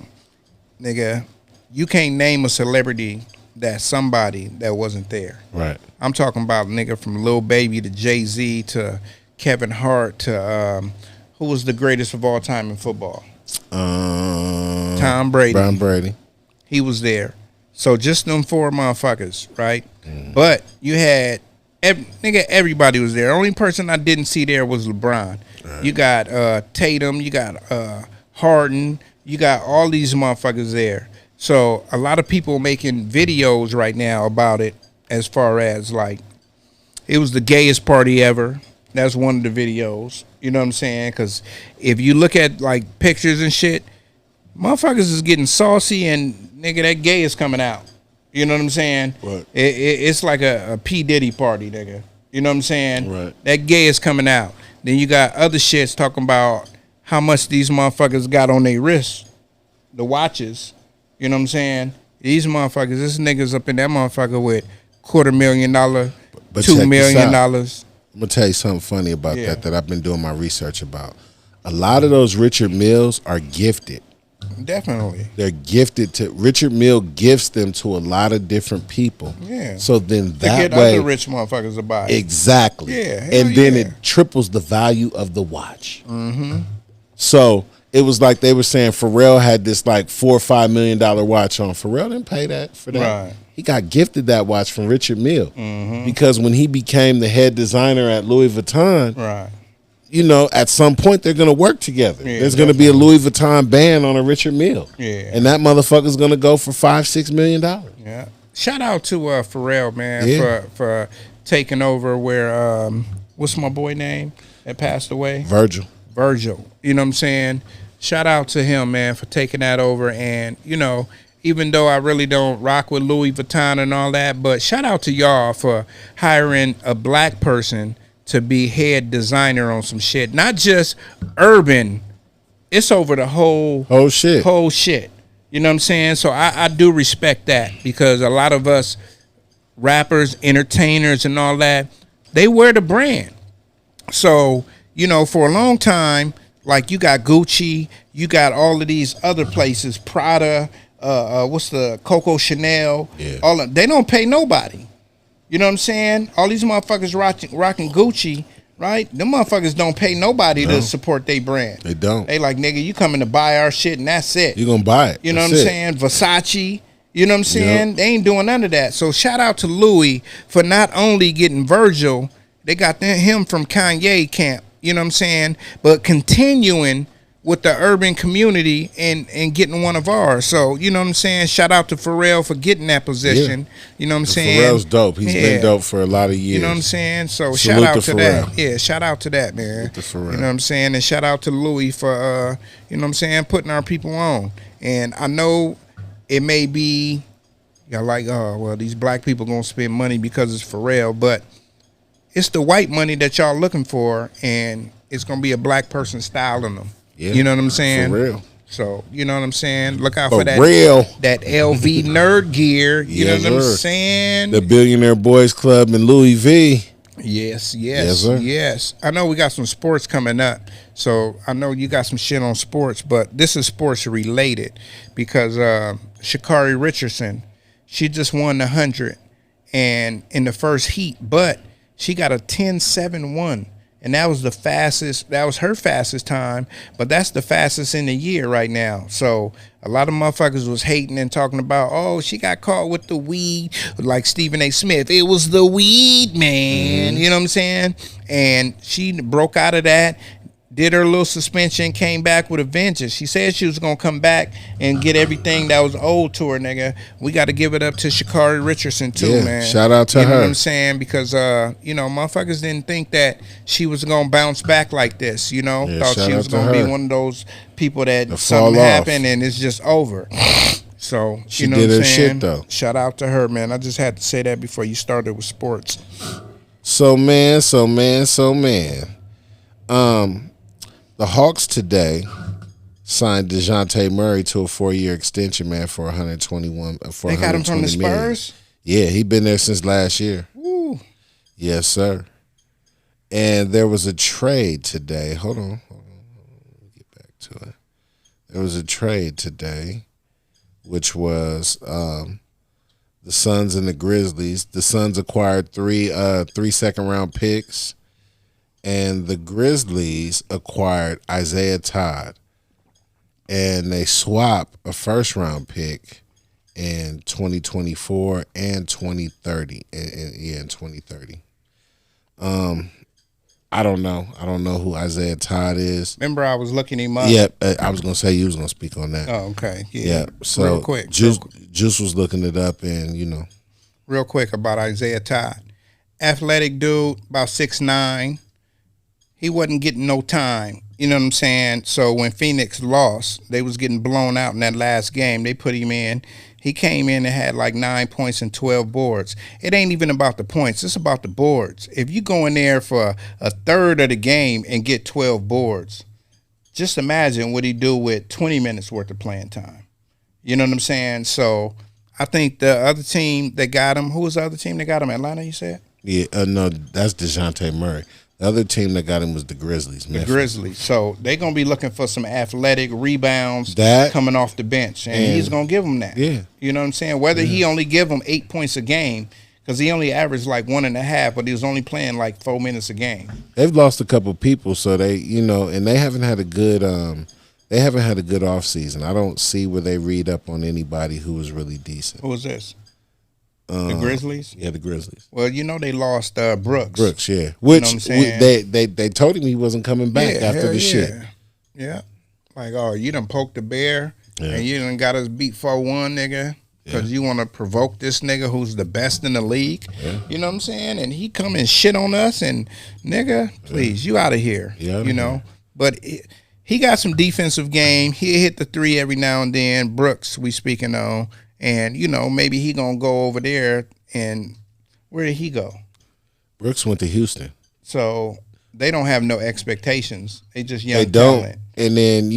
Nigga, you can't name a celebrity that's somebody that wasn't there. Right. I'm talking about nigga from Lil Baby to Jay-Z to Kevin Hart to who was the greatest of all time in football? Tom Brady. Tom Brady. He was there. So just them four motherfuckers, right? But you had everybody was there. The only person I didn't see there was LeBron. Right. You got Tatum, you got Harden, you got all these motherfuckers there. So a lot of people making videos right now about it, as far as like it was the gayest party ever. That's one of the videos. You know what I'm saying? Because if you look at like pictures and shit, motherfuckers is getting saucy and nigga, that gay is coming out. You know what I'm saying? Right. It's like a P. Diddy party, nigga. You know what I'm saying? Right. That gay is coming out. Then you got other shits talking about how much these motherfuckers got on their wrists, the watches. You know what I'm saying? These motherfuckers, this nigga's up in that motherfucker with $250,000, $2 million. I'm gonna tell you something funny about that I've been doing my research about. A lot of those Richard Milles are gifted. Definitely. They're gifted to Richard Mille gifts them to a lot of different people. Yeah. So then They that get way, other rich motherfuckers to buy it. exactly. Yeah, hell and then yeah. it triples the value of the watch. Mm-hmm. So it was like they were saying Pharrell had this like $4 or $5 million watch on. Pharrell didn't pay that for that. Right. He got gifted that watch from Richard Mille because when he became the head designer at Louis Vuitton, Right. you know, at some point they're going to work together. Yeah, There's going to be a Louis Vuitton band on a Richard Mille. Yeah. And that motherfucker's going to go for $5-6 million. Yeah. Shout out to Pharrell, man, Yeah. for taking over where what's my boy name that passed away? Virgil. You know what I'm saying? Shout out to him, man, for taking that over. And, you know, even though I really don't rock with Louis Vuitton and all that, but shout out to y'all for hiring a black person to be head designer on some shit. Not just urban. It's over the whole shit. Whole shit. You know what I'm saying? So I do respect that because a lot of us rappers, entertainers and all that, they wear the brand. So, you know, for a long time, like you got Gucci, you got all of these other places, Prada, what's the Coco Chanel, they don't pay nobody. You know what I'm saying? All these motherfuckers rocking Gucci, right? Them motherfuckers don't pay nobody to support their brand. They don't. They like, nigga, you coming to buy our shit and that's it. You're going to buy it. You know That's what I'm it. saying? Versace. You know what I'm saying? They ain't doing none of that. So shout out to Louis for not only getting Virgil, they got him from Kanye camp. You know what I'm saying? But continuing with the urban community and getting one of ours. So, you know what I'm saying? Shout out to Pharrell for getting that position. Yeah. You know what I'm saying? Pharrell's dope. He's been dope for a lot of years. You know what I'm saying? So Salute shout out to to that. Pharrell. Yeah, shout out to that, man. Salute to Pharrell. You know what I'm saying? And shout out to Louis for, you know what I'm saying, putting our people on. And I know it may be, y'all like, oh, well, these black people going to spend money because it's Pharrell, but it's the white money that y'all looking for, and it's going to be a black person styling them. Yeah, you know what I'm saying? For real. So, you know what I'm saying? Look out for that LV nerd gear. You know what I'm saying? The Billionaire Boys Club and Louis V. Yes, sir. yes. I know we got some sports coming up, so I know you got some shit on sports, but this is sports related because Sha'Carri Richardson, she just won the 100 and in the first heat, but she got a 10.71. And that was her fastest time, but that's the fastest in the year right now. So a lot of motherfuckers was hating and talking about, oh, she got caught with the weed, like Stephen A. Smith. It was the weed, man. You know what I'm saying? And she broke out of that, did her little suspension, came back with a vengeance. She said she was going to come back and get everything that was owed to her, nigga. We got to give it up to Sha'Carri Richardson, too, man. Shout out to her. You know what I'm saying? Because, you know, motherfuckers didn't think that she was going to bounce back like this, you know? Yeah, Thought she was going to be one of those people that fall something off. happened and it's just over. So, She you know did what I'm her saying? shit, though. Shout out to her, man. I just had to say that before you started with sports. So, man. The Hawks today signed DeJounte Murray to a 4-year extension, man, for 121. They got him from the million. Spurs? Yeah, he been there since last year. Woo. Yes, sir. And there was a trade today. Hold on. Let me get back to it. There was a trade today, which was the Suns and the Grizzlies. The Suns acquired three second-round picks, and the Grizzlies acquired Isaiah Todd. And they swapped a first-round pick in 2024 and 2030. In 2030. I don't know. I don't know who Isaiah Todd is. Remember, I was looking him up. Yeah, I was gonna say you was gonna speak on that. Oh, okay. Yeah. So real quick. Juice was looking it up, and you know, real quick about Isaiah Todd. Athletic dude, about 6'9". He wasn't getting no time. You know what I'm saying? So when Phoenix lost, they was getting blown out in that last game. They put him in. He came in and had like 9 points and 12 boards. It ain't even about the points. It's about the boards. If you go in there for a third of the game and get 12 boards, just imagine what he do with 20 minutes worth of playing time. You know what I'm saying? So I think the other team that got him, who was the other team that got him? Atlanta, you said? yeah, no, that's DeJounte Murray. The other team that got him was the Grizzlies. The Grizzlies. So they're going to be looking for some athletic rebounds coming off the bench. And he's going to give them that. Yeah. You know what I'm saying? Whether he only give them 8 points a game, because he only averaged like 1.5, but he was only playing like 4 minutes a game. They've lost a couple people, so they, and they haven't had a good off season. I don't see where they read up on anybody who was really decent. Who was this? The Grizzlies? Yeah, the Grizzlies. Well, they lost Brooks. Brooks, yeah. Which what I'm saying? they told him he wasn't coming back after the shit. Yeah. Like, oh, you done poked the bear and you done got us beat 4-1, nigga. Because you want to provoke this nigga who's the best in the league. Yeah. You know what I'm saying? And he come and shit on us and, nigga, please, you out of here. Here. But he got some defensive game. He hit the three every now and then. Brooks, we speaking on. And, maybe he going to go over there. And where did he go? Brooks went to Houston. So they don't have no expectations. They just young talent. And then,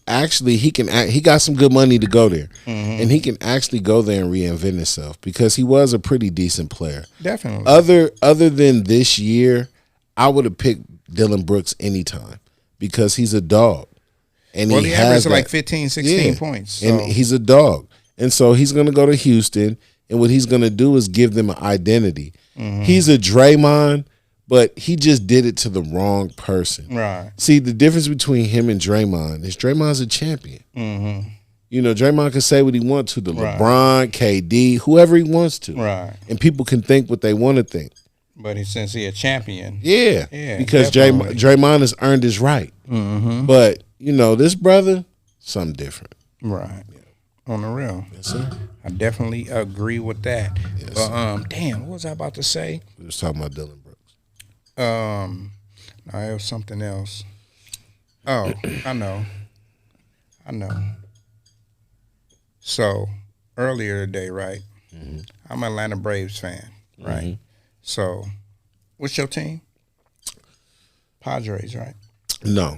actually he got some good money to go there. Mm-hmm. And he can actually go there and reinvent himself because he was a pretty decent player. Definitely. Other than this year, I would have picked Dylan Brooks anytime because he's a dog. And he averaged like 15, 16 points. So. And he's a dog. And so he's going to go to Houston, and what he's going to do is give them an identity. Mm-hmm. He's a Draymond, but he just did it to the wrong person. Right. See, the difference between him and Draymond is Draymond's a champion. Mm-hmm. Draymond can say what he wants to LeBron, KD, whoever he wants to. Right. And people can think what they want to think. But since he's a champion. Yeah. Because Draymond has earned his right. Mm-hmm. But, this brother, something different. Right. On the real. Yes, sir. I definitely agree with that. Yes, but damn, what was I about to say? We was talking about Dylan Brooks. No, it was something else. Oh, I know. So earlier today, right? Mm-hmm. I'm an Atlanta Braves fan, right? Mm-hmm. So what's your team? Padres, right? No.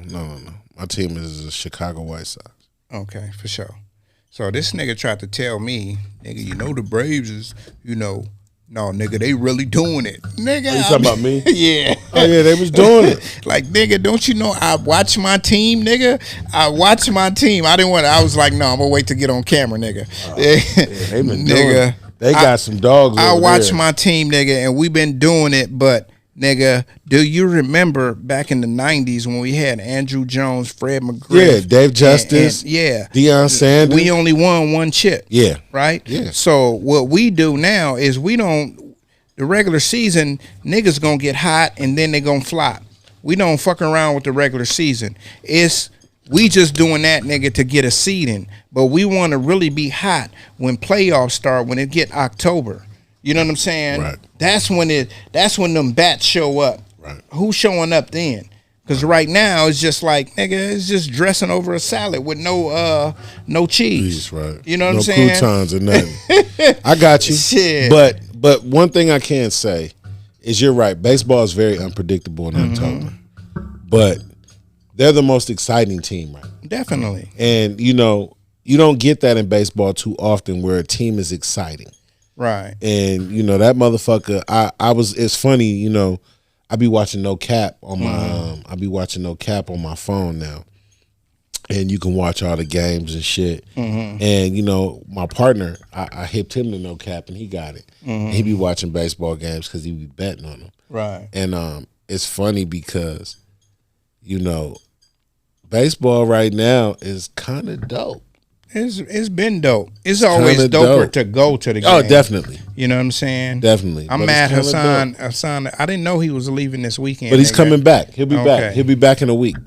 My team is the Chicago White Sox. Okay, for sure. So this nigga tried to tell me, nigga, the Braves is, no, nigga, they really doing it. Nigga. Are you talking about me? Yeah. Oh, yeah, they was doing it. Like, nigga, don't you know I watch my team, nigga? I watch my team. I was like, no, I'm going to wait to get on camera, nigga. They been doing it. They got some dogs over I watch there. my team, nigga, and we've been doing it, but nigga, do you remember back in the 90s when we had Andrew Jones, Fred McGriff? Yeah, Dave Justice. And Deion Sanders. We only won one chip. Yeah. Right? Yeah. So what we do now is the regular season, niggas gonna get hot and then they gonna flop. We don't fuck around with the regular season. We just doing that, nigga, to get a seed in. But we want to really be hot when playoffs start, when it get October. You know what I'm saying? Right. That's when them bats show up. Right. Who's showing up then? Because right now it's just like, nigga, it's just dressing over a salad with no cheese. Jeez, right. You know what I'm saying? No croutons or nothing. I got you. Shit. But one thing I can say is you're right. Baseball is very unpredictable in October. But they're the most exciting team right now. Definitely. And, you don't get that in baseball too often where a team is exciting. Right. And, that motherfucker, it's funny, I be watching No Cap on my phone now. And you can watch all the games and shit. Mm-hmm. And, my partner, I hipped him to No Cap and he got it. Mm-hmm. And he be watching baseball games because he be betting on them. Right. And it's funny because, baseball right now is kind of dope. It's been dope. It's always doper to go to the game. Oh, definitely. You know what I'm saying? Definitely. I'm mad Hassan, I didn't know he was leaving this weekend. But he's coming back. He'll be back. He'll be back in a week.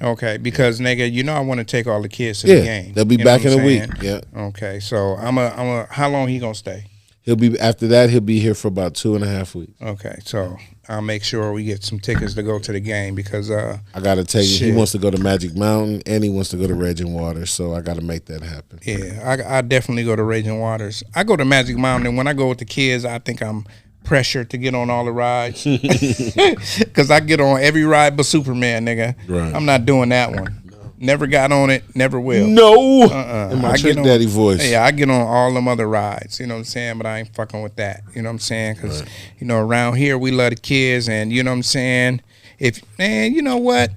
Okay, because nigga, I want to take all the kids to the game. They'll be back in a week. Yeah. Okay, so how long he gonna stay? After that, he'll be here for about 2.5 weeks. Okay, so I'll make sure we get some tickets to go to the game because I gotta tell you, he wants to go to Magic Mountain and he wants to go to Raging Waters, so I gotta make that happen. Yeah, I definitely go to Raging Waters. I go to Magic Mountain, and when I go with the kids, I think I'm pressured to get on all the rides because I get on every ride but Superman, nigga. Right. I'm not doing that one. Never got on it. Never will. No. In my Trick Daddy voice. Yeah, I get on all them other rides. You know what I'm saying? But I ain't fucking with that. You know what I'm saying? Because you know, around here we love the kids, and you know what I'm saying. If man, you know what?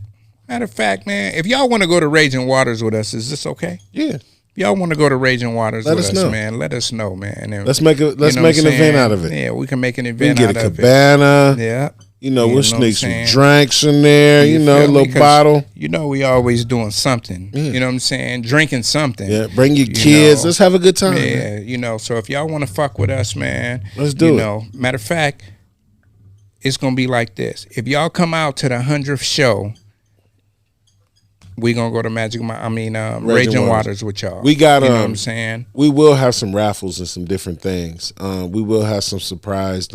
Matter of fact, man, if y'all want to go to Raging Waters with us, is this okay? Yeah. If y'all want to go to Raging Waters with us, know. man, let us know, man. And, Let's make an event out of it. Yeah, we can make an We event can out get a of cabana. it. Yeah. You know, we'll sneak some saying? drinks in there. You know, a feel me? little 'Cause bottle. You know, we always doing something. Yeah. You know what I'm saying? Drinking something. Yeah, bring your kids. know. Let's have a good time. Yeah, Man. you know. So if y'all want to fuck with us, man, Let's do you it. know, matter of fact, it's gonna be like this. If y'all come out to the 100th show, we gonna go to Raging Waters with y'all. We got you know what I'm saying? We will have some raffles and some different things. We will have some surprise.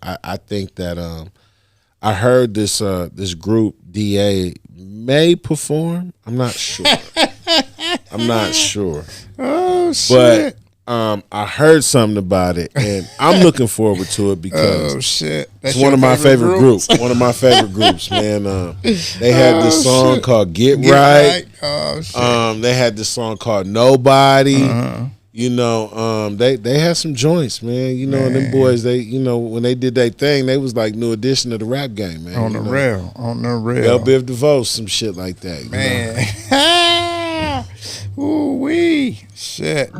I think that I heard this group DA may perform. I'm not sure. I'm not sure. Oh shit! But I heard something about it, and I'm looking forward to it because oh shit! It's one of my favorite groups. One of my favorite groups, man. They had this song called Get Right. Oh shit! They had this song called Nobody. You know, they had some joints, man. You know, and them boys, they, you know, when they did their thing, they was like new addition to the rap game, man. On the real. Bell Biv DeVoe, some shit like that, man. Ooh wee, shit.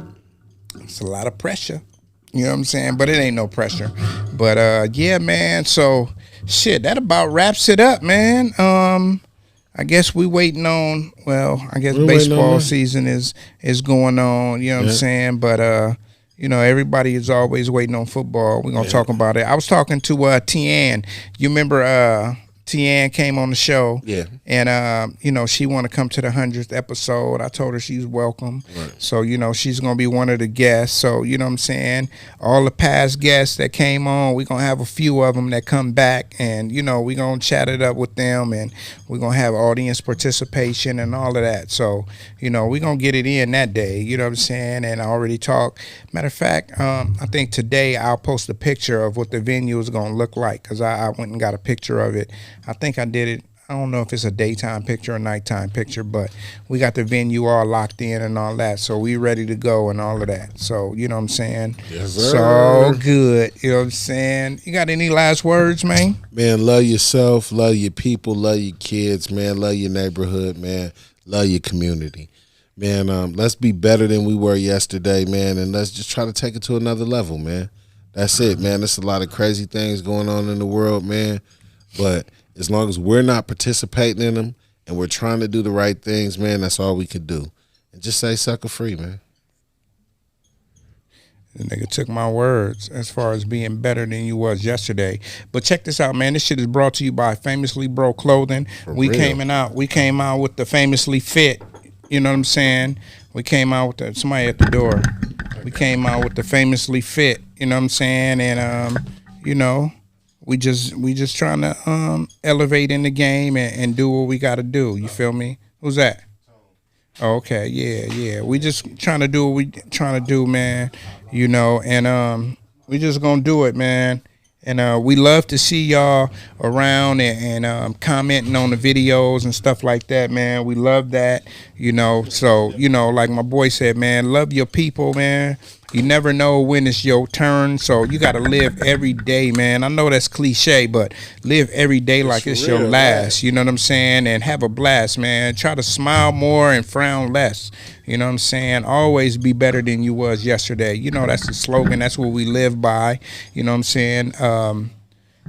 It's a lot of pressure. You know what I'm saying? But it ain't no pressure. But yeah, man. So shit, that about wraps it up, man. I guess we waiting on. Well, I guess baseball season is going on. You know what I'm saying? But you know, everybody is always waiting on football. We're gonna talk about it. I was talking to Tian. You remember Tian came on the show, and you know, she want to come to the 100th episode. I told her she's welcome, so you know, she's gonna be one of the guests. So you know what I'm saying, all the past guests that came on, we're gonna have a few of them that come back, and you know, we're gonna chat it up with them, and we're gonna have audience participation and all of that. So you know, we're gonna get it in that day, you know what I'm saying. And I already talked. Matter of fact, I think today I'll post a picture of what the venue is gonna look like, because I went and got a picture of it. I think I did it. I don't know if it's a daytime picture or nighttime picture, but we got the venue all locked in and all that. So we ready to go and all of that. So, you know what I'm saying? Yes, sir. So good. You know what I'm saying? You got any last words, man? Man, love yourself, love your people, love your kids, man, love your neighborhood, man, love your community. Man, let's be better than we were yesterday, man, and let's just try to take it to another level, man. That's it, man. There's a lot of crazy things going on in the world, man, but as long as we're not participating in them and we're trying to do the right things, man, that's all we could do. And just say sucker free, man. The nigga took my words as far as being better than you was yesterday. But check this out, man. This shit is brought to you by Famously Bro Clothing. We came out with the Famously Fit. You know what I'm saying? We came out with somebody at the door. We came out with the Famously Fit. You know what I'm saying? And you know, we just trying to elevate in the game and do what we got to do. You feel me? Who's that? Oh, okay, yeah. We just trying to do what we trying to do, man. You know, and we just gonna do it, man. And we love to see y'all around and commenting on the videos and stuff like that, man. We love that, you know. So, you know, like my boy said, man, love your people, man. You never know when it's your turn, so you got to live every day, man. I know that's cliche, but live every day like it's your last, you know what I'm saying? And have a blast, man. Try to smile more and frown less, you know what I'm saying? Always be better than you was yesterday. You know, that's the slogan. That's what we live by, you know what I'm saying?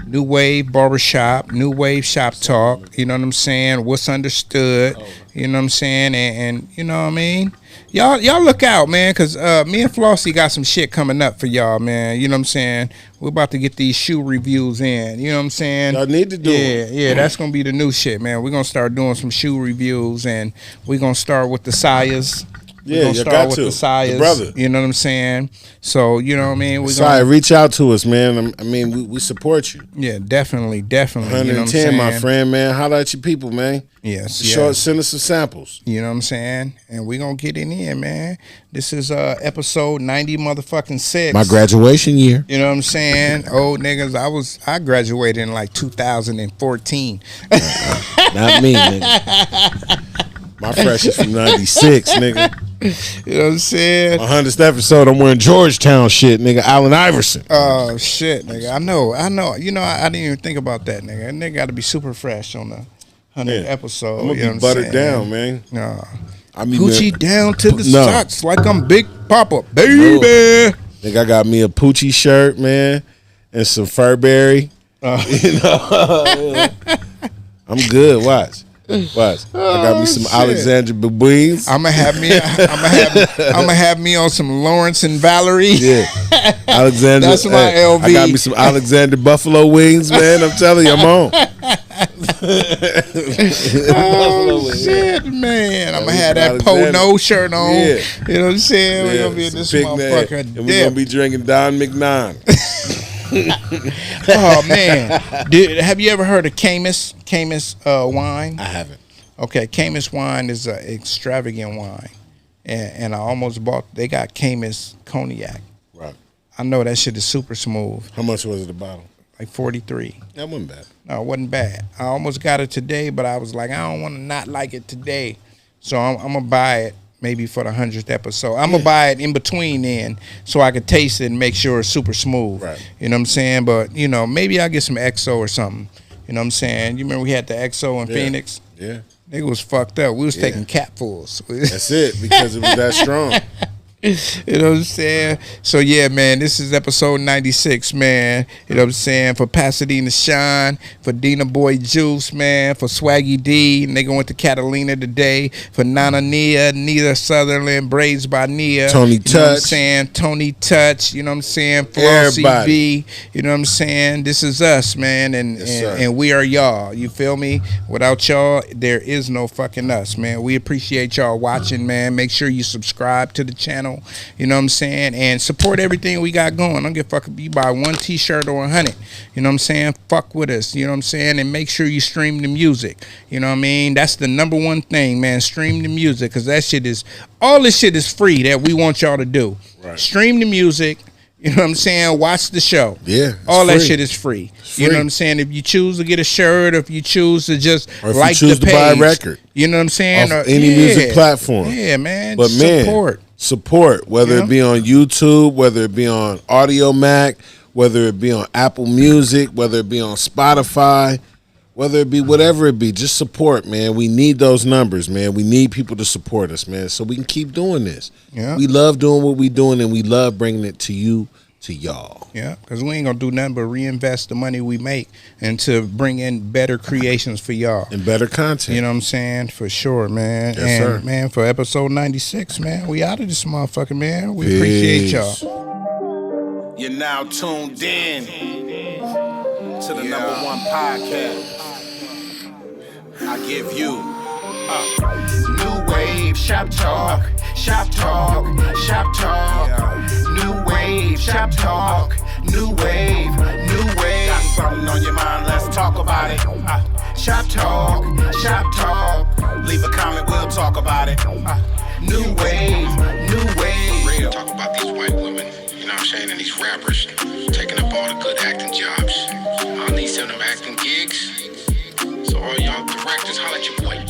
New Wave Barbershop, New Wave Shop Talk, you know what I'm saying? What's understood, you know what I'm saying? And you know what I mean? Y'all look out, man, because me and Flossie got some shit coming up for y'all, man. You know what I'm saying? We're about to get these shoe reviews in. You know what I'm saying? Y'all need to do it. Yeah, that's going to be the new shit, man. We're going to start doing some shoe reviews, and we're going to start with the Sayas. Yeah, you got to. The Sayas, brother. You know what I'm saying? So, you know what I mean? Saya, reach out to us, man. I mean, we support you. Yeah, definitely. 110, you know what I'm saying? my friend, man. Holla at your people, man. Yes. Send us some samples. You know what I'm saying? And we're going to get it in, man. This is episode 90 motherfucking 6. My graduation year. You know what I'm saying? Old niggas, I graduated in like 2014. Not me, nigga. My fresh is from 96, nigga. You know what I'm saying? 100th episode, I'm wearing Georgetown shit, nigga. Allen Iverson. Oh shit, nigga. I know. You know, I didn't even think about that, nigga. That nigga got to be super fresh on the 100th episode. I'm gonna you know be what buttered saying? down, man. I mean, Gucci down to the socks like I'm Big Papa, baby. No. Nigga, I got me a Poochie shirt, man, and some Furberry. You know, I'm good. Watch. I got me some Alexander Babuins. I'ma have me on some Lawrence and Valerie. Yeah, Alexander. That's my LV. I got me some Alexander Buffalo wings, man. I'm telling you, I'm on. Oh shit, man! I'ma have that Pono shirt on. Yeah. You know what I'm saying? We're gonna be in this motherfucker. And we're gonna be drinking Don McNine. Oh man, have you ever heard of Camus wine? I haven't. Okay, Camus wine is an extravagant wine, and I almost bought. They got Camus cognac. Right. I know that shit is super smooth. How much was it a bottle? Like 43. That wasn't bad. No, it wasn't bad. I almost got it today, but I was like, I don't want to not like it today, so I'm gonna buy it. Maybe for the 100th episode. I'm going to buy it in between then so I could taste it and make sure it's super smooth. Right. You know what I'm saying? But, you know, maybe I'll get some XO or something. You know what I'm saying? You remember we had the XO in Phoenix? Yeah. Nigga was fucked up. We was taking capfuls. That's it, because it was that strong. You know what I'm saying? So yeah, man, this is episode 96, man. You know what I'm saying? For Pasadena Shine, for Dina Boy Juice, man, for Swaggy D, and they going to Catalina today, for Nana Nia, Nita Sutherland, Braids by Nia. Tony Touch. Touch. You know what I'm saying? Tony Touch, you know what I'm saying? Flossie B, you know what I'm saying? This is us, man, and we are y'all. You feel me? Without y'all, there is no fucking us, man. We appreciate y'all watching, man. Make sure you subscribe to the channel. You know what I'm saying? And support everything we got going. I don't give a fuck if you buy one t-shirt or 100. You know what I'm saying? Fuck with us. You know what I'm saying? And make sure you stream the music. You know what I mean? That's the number one thing, man. Stream the music, because that shit is, all this shit is free that we want y'all to do. Right. Stream the music. You know what I'm saying? Watch the show. Yeah. All that shit is free. You know what I'm saying? If you choose to get a shirt, or if you choose to just like the page, to buy a record. You know what I'm saying? Off any music platform. Yeah, man. But support, whether it be on YouTube, whether it be on Audio Mac, whether it be on Apple Music, whether it be on Spotify, whether it be whatever it be, just support, man. We need those numbers, man. We need people to support us, man, so we can keep doing this. Yeah. We love doing what we doing, and we love bringing it to you, to y'all. Yeah, because we ain't going to do nothing but reinvest the money we make and to bring in better creations for y'all. And better content. You know what I'm saying? For sure, man. Yes, sir. Man, for episode 96, man, we out of this motherfucker, man. We appreciate y'all. You're now tuned in to the number one podcast. I give you new wave, shop talk, shop talk, shop talk. New wave, shop talk, new wave, new wave. Got something on your mind, let's talk about it. Shop talk, shop talk. Leave a comment, we'll talk about it. New wave, new wave. Real. Talk about these white women, you know what I'm saying, and these rappers taking up all the good acting jobs. I need some of them acting gigs. So all y'all directors, holla at your boy.